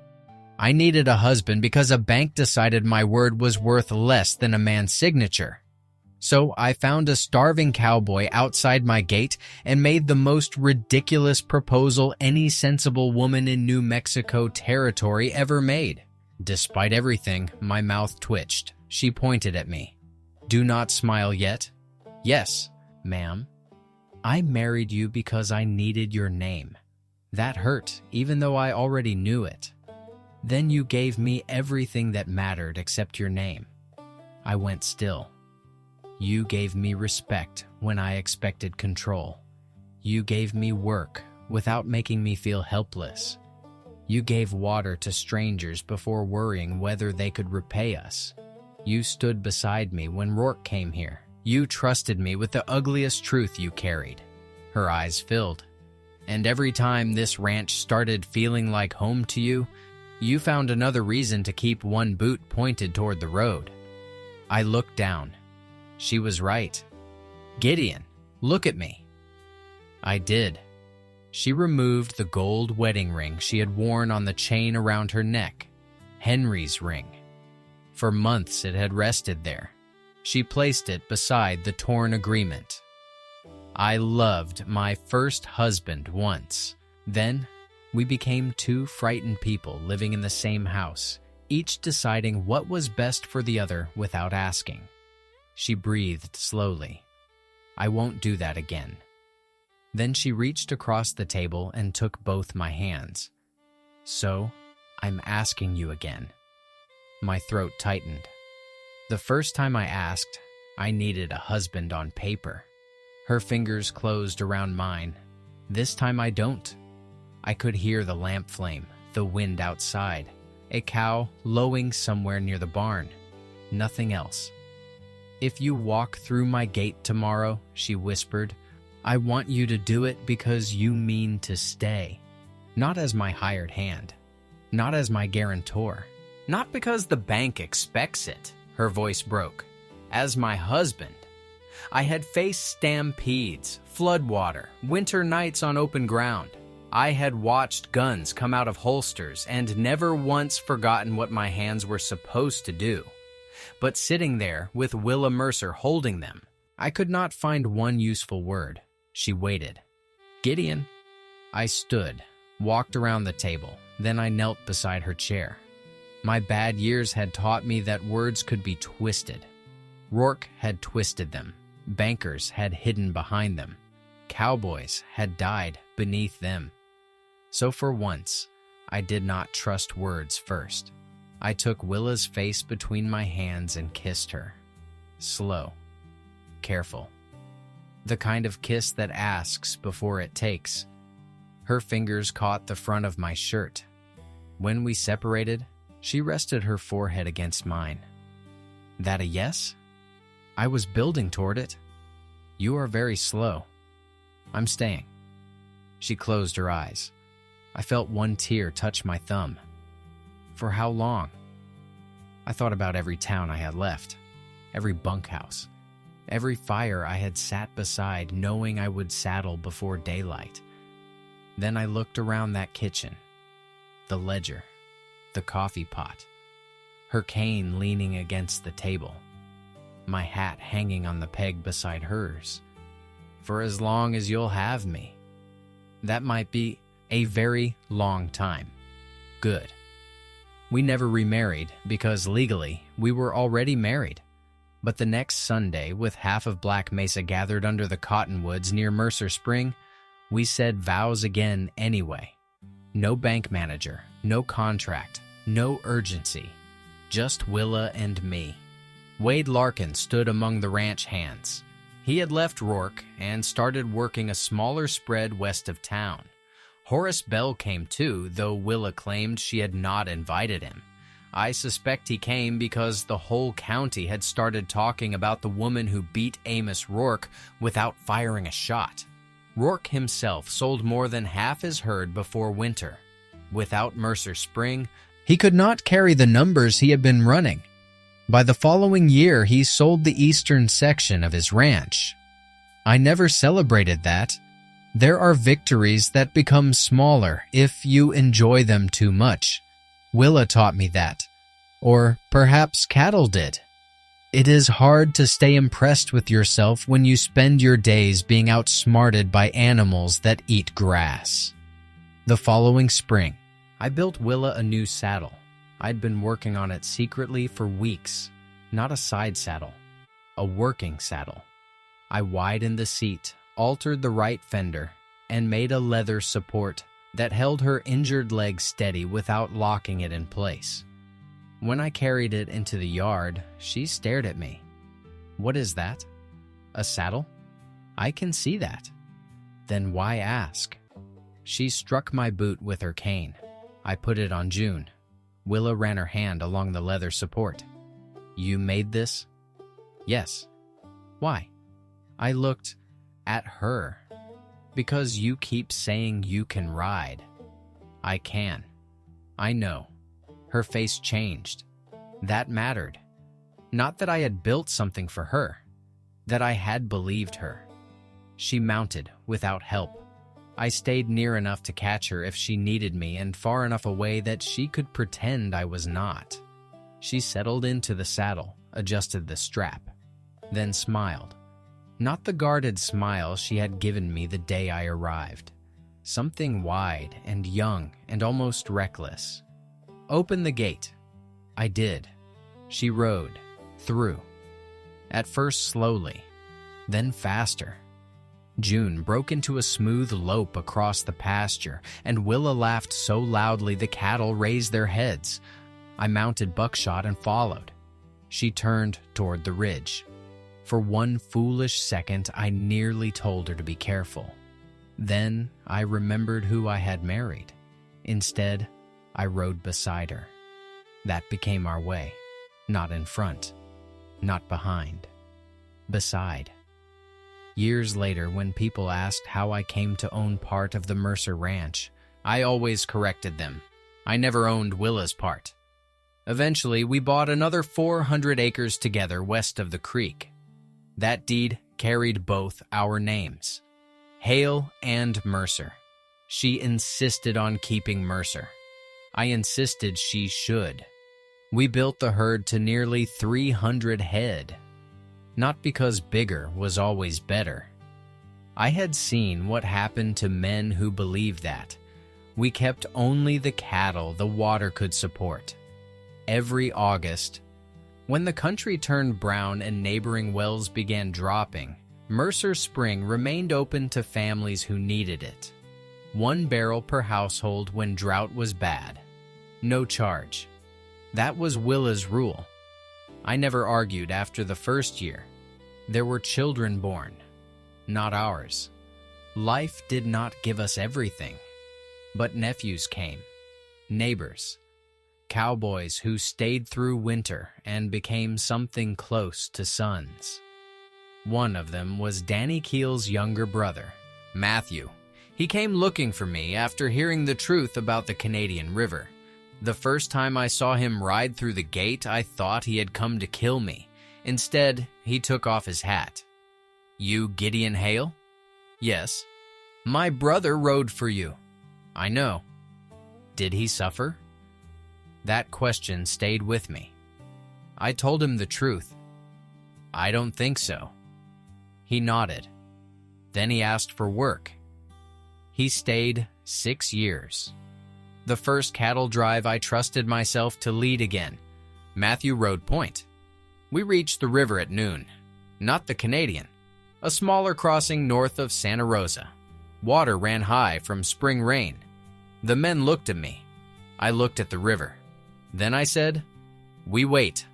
I needed a husband because a bank decided my word was worth less than a man's signature. So I found a starving cowboy outside my gate and made the most ridiculous proposal any sensible woman in New Mexico territory ever made. Despite everything, my mouth twitched. She pointed at me. Do not smile yet. Yes, ma'am. I married you because I needed your name. That hurt, even though I already knew it. Then you gave me everything that mattered except your name. I went still. You gave me respect when I expected control. You gave me work without making me feel helpless. You gave water to strangers before worrying whether they could repay us. You stood beside me when Rourke came here. You trusted me with the ugliest truth you carried. Her eyes filled. And every time this ranch started feeling like home to you, you found another reason to keep one boot pointed toward the road. I looked down. She was right. Gideon, look at me. I did. She removed the gold wedding ring she had worn on the chain around her neck, Henry's ring. For months it had rested there. She placed it beside the torn agreement. I loved my first husband once. Then we became 2 frightened people living in the same house, each deciding what was best for the other without asking. She breathed slowly. I won't do that again. Then she reached across the table and took both my hands. So, I'm asking you again. My throat tightened. The first time I asked, I needed a husband on paper. Her fingers closed around mine. This time I don't. I could hear the lamp flame, the wind outside, a cow lowing somewhere near the barn. Nothing else. If you walk through my gate tomorrow, she whispered, I want you to do it because you mean to stay. Not as my hired hand. Not as my guarantor. Not because the bank expects it. Her voice broke. As my husband. I had faced stampedes, floodwater, winter nights on open ground. I had watched guns come out of holsters and never once forgotten what my hands were supposed to do. But sitting there with Willa Mercer holding them, I could not find one useful word. She waited. Gideon. I stood, walked around the table, then I knelt beside her chair. My bad years had taught me that words could be twisted. Rourke had twisted them. Bankers had hidden behind them. Cowboys had died beneath them. So for once, I did not trust words first. I took Willa's face between my hands and kissed her. Slow. Careful. The kind of kiss that asks before it takes. Her fingers caught the front of my shirt. When we separated, she rested her forehead against mine. That a yes? I was building toward it. You are very slow. I'm staying. She closed her eyes. I felt one tear touch my thumb. For how long? I thought about every town I had left, every bunkhouse, every fire I had sat beside knowing I would saddle before daylight. Then I looked around that kitchen, the ledger, the coffee pot, her cane leaning against the table, my hat hanging on the peg beside hers. For as long as you'll have me. That might be a very long time. Good. We never remarried because legally we were already married. But the next Sunday, with half of Black Mesa gathered under the cottonwoods near Mercer Spring, we said vows again anyway. No bank manager, no contract, no urgency. Just Willa and me. Wade Larkin stood among the ranch hands. He had left Rourke and started working a smaller spread west of town. Horace Bell came too, though Willa claimed she had not invited him. I suspect he came because the whole county had started talking about the woman who beat Amos Rourke without firing a shot. Rourke himself sold more than half his herd before winter. Without Mercer Spring, he could not carry the numbers he had been running. By the following year, he sold the eastern section of his ranch. I never celebrated that. There are victories that become smaller if you enjoy them too much. Willa taught me that. Or perhaps cattle did. It is hard to stay impressed with yourself when you spend your days being outsmarted by animals that eat grass. The following spring, I built Willa a new saddle. I'd been working on it secretly for weeks. Not a side saddle, a working saddle. I widened the seat, altered the right fender, and made a leather support that held her injured leg steady without locking it in place. When I carried it into the yard, she stared at me. What is that? A saddle? I can see that. Then why ask? She struck my boot with her cane. I put it on June. Willa ran her hand along the leather support. You made this? Yes. Why? I looked at her. Because you keep saying you can ride. I can. I know. Her face changed. That mattered. Not that I had built something for her. That I had believed her. She mounted without help. I stayed near enough to catch her if she needed me and far enough away that she could pretend I was not. She settled into the saddle, adjusted the strap, then smiled. Not the guarded smile she had given me the day I arrived. Something wide and young and almost reckless. Open the gate. I did. She rode, through. At first slowly, then faster. June broke into a smooth lope across the pasture, and Willa laughed so loudly the cattle raised their heads. I mounted Buckshot and followed. She turned toward the ridge. For one foolish second, I nearly told her to be careful. Then I remembered who I had married. Instead, I rode beside her. That became our way. Not in front, not behind. Beside. Years later, when people asked how I came to own part of the Mercer Ranch, I always corrected them. I never owned Willa's part. Eventually, we bought another 400 acres together west of the creek. That deed carried both our names, Hale and Mercer. She insisted on keeping Mercer. I insisted she should. We built the herd to nearly 300 head. Not because bigger was always better. I had seen what happened to men who believed that. We kept only the cattle the water could support. Every August, when the country turned brown and neighboring wells began dropping, Mercer Spring remained open to families who needed it. 1 barrel per household when drought was bad. No charge. That was Willa's rule. I never argued after the first year. There were children born, not ours. Life did not give us everything. But nephews came, neighbors, cowboys who stayed through winter and became something close to sons. One of them was Danny Keel's younger brother, Matthew. He came looking for me after hearing the truth about the Canadian River. The first time I saw him ride through the gate, I thought he had come to kill me, Instead, he took off his hat. "You Gideon Hale?" "Yes." "My brother rode for you." "I know." "Did he suffer?" That question stayed with me. I told him the truth. "I don't think so." He nodded. Then he asked for work. He stayed 6 years. The first cattle drive, I trusted myself to lead again. Matthew rode point. We reached the river at noon. Not the Canadian. A smaller crossing north of Santa Rosa. Water ran high from spring rain. The men looked at me. I looked at the river. Then I said, "We wait."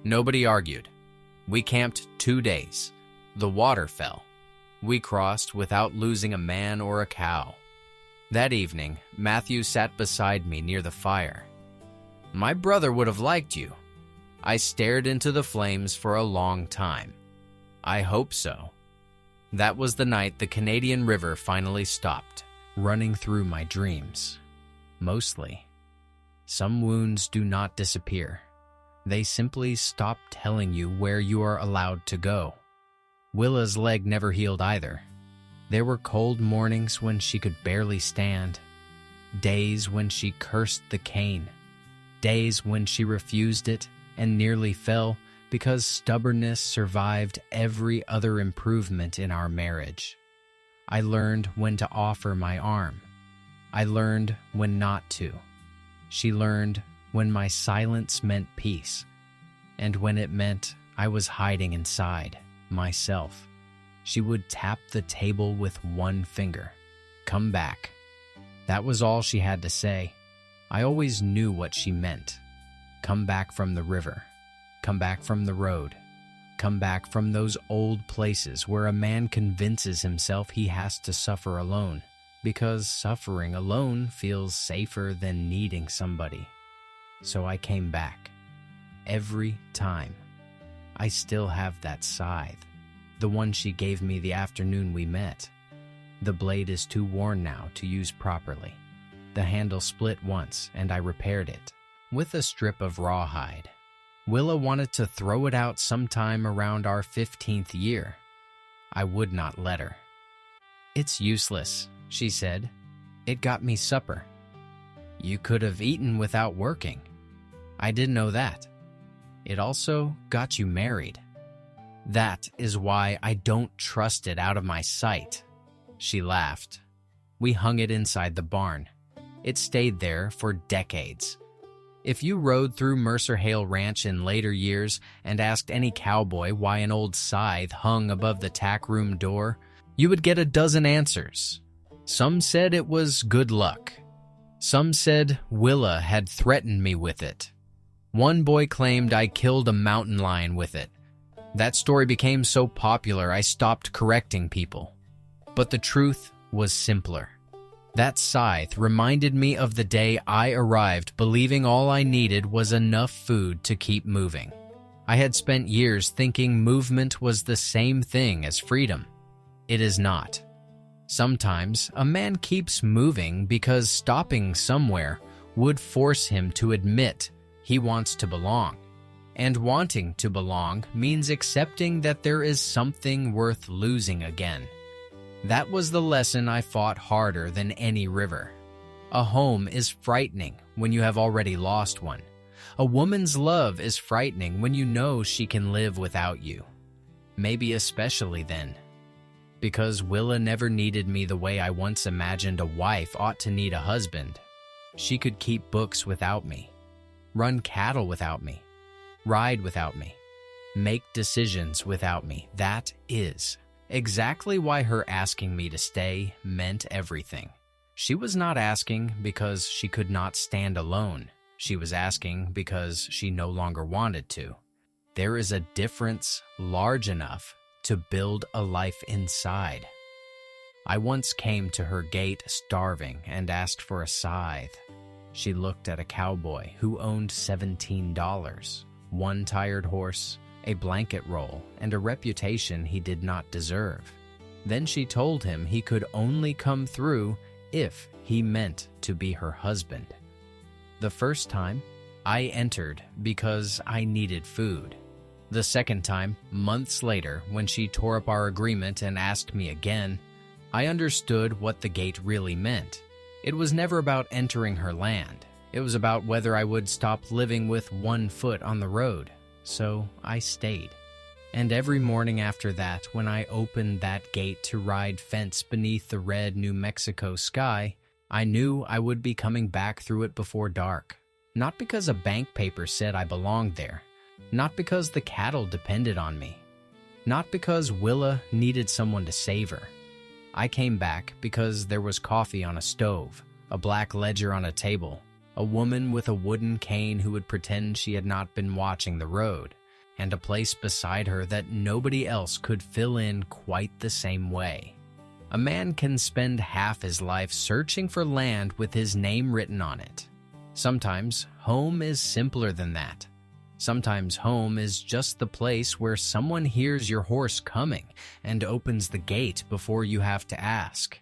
Nobody argued. We camped 2 days. The water fell. We crossed without losing a man or a cow. That evening, Matthew sat beside me near the fire. "My brother would have liked you." I stared into the flames for a long time. "I hope so." That was the night the Canadian River finally stopped, running through my dreams. Mostly. Some wounds do not disappear. They simply stop telling you where you are allowed to go. Willa's leg never healed either. There were cold mornings when she could barely stand, days when she cursed the cane, days when she refused it and nearly fell because stubbornness survived every other improvement in our marriage. I learned when to offer my arm. I learned when not to. She learned when my silence meant peace, and when it meant I was hiding inside myself. She would tap the table with one finger. "Come back." That was all she had to say. I always knew what she meant. Come back from the river. Come back from the road. Come back from those old places where a man convinces himself he has to suffer alone, because suffering alone feels safer than needing somebody. So I came back. Every time. I still have that scythe. The one she gave me the afternoon we met. The blade is too worn now to use properly. The handle split once, and I repaired it with a strip of rawhide. Willa wanted to throw it out sometime around our 15th year. I would not let her. "It's useless," she said. "It got me supper." "You could have eaten without working." "I didn't know that." "It also got you married." "That is why I don't trust it out of my sight." She laughed. We hung it inside the barn. It stayed there for decades. If you rode through Mercer Hale Ranch in later years and asked any cowboy why an old scythe hung above the tack room door, you would get a dozen answers. Some said it was good luck. Some said Willa had threatened me with it. One boy claimed I killed a mountain lion with it. That story became so popular I stopped correcting people. But the truth was simpler. That scythe reminded me of the day I arrived believing all I needed was enough food to keep moving. I had spent years thinking movement was the same thing as freedom. It is not. Sometimes a man keeps moving because stopping somewhere would force him to admit he wants to belong. And wanting to belong means accepting that there is something worth losing again. That was the lesson I fought harder than any river. A home is frightening when you have already lost one. A woman's love is frightening when you know she can live without you. Maybe especially then. Because Willa never needed me the way I once imagined a wife ought to need a husband. She could keep books without me, run cattle without me, ride without me, make decisions without me. That is exactly why her asking me to stay meant everything. She was not asking because she could not stand alone. She was asking because she no longer wanted to. There is a difference large enough to build a life inside. I once came to her gate starving and asked for a scythe. She looked at a cowboy who owned $17, one tired horse, a blanket roll, and a reputation he did not deserve. Then she told him he could only come through if he meant to be her husband. The first time, I entered because I needed food. The second time, months later, when she tore up our agreement and asked me again, I understood what the gate really meant. It was never about entering her land. It was about whether I would stop living with one foot on the road. So I stayed. And every morning after that, when I opened that gate to ride fence beneath the red New Mexico sky, I knew I would be coming back through it before dark. Not because a bank paper said I belonged there. Not because the cattle depended on me. Not because Willa needed someone to save her. I came back because there was coffee on a stove, a black ledger on a table, a woman with a wooden cane who would pretend she had not been watching the road, and a place beside her that nobody else could fill in quite the same way. A man can spend half his life searching for land with his name written on it. Sometimes home is simpler than that. Sometimes home is just the place where someone hears your horse coming and opens the gate before you have to ask.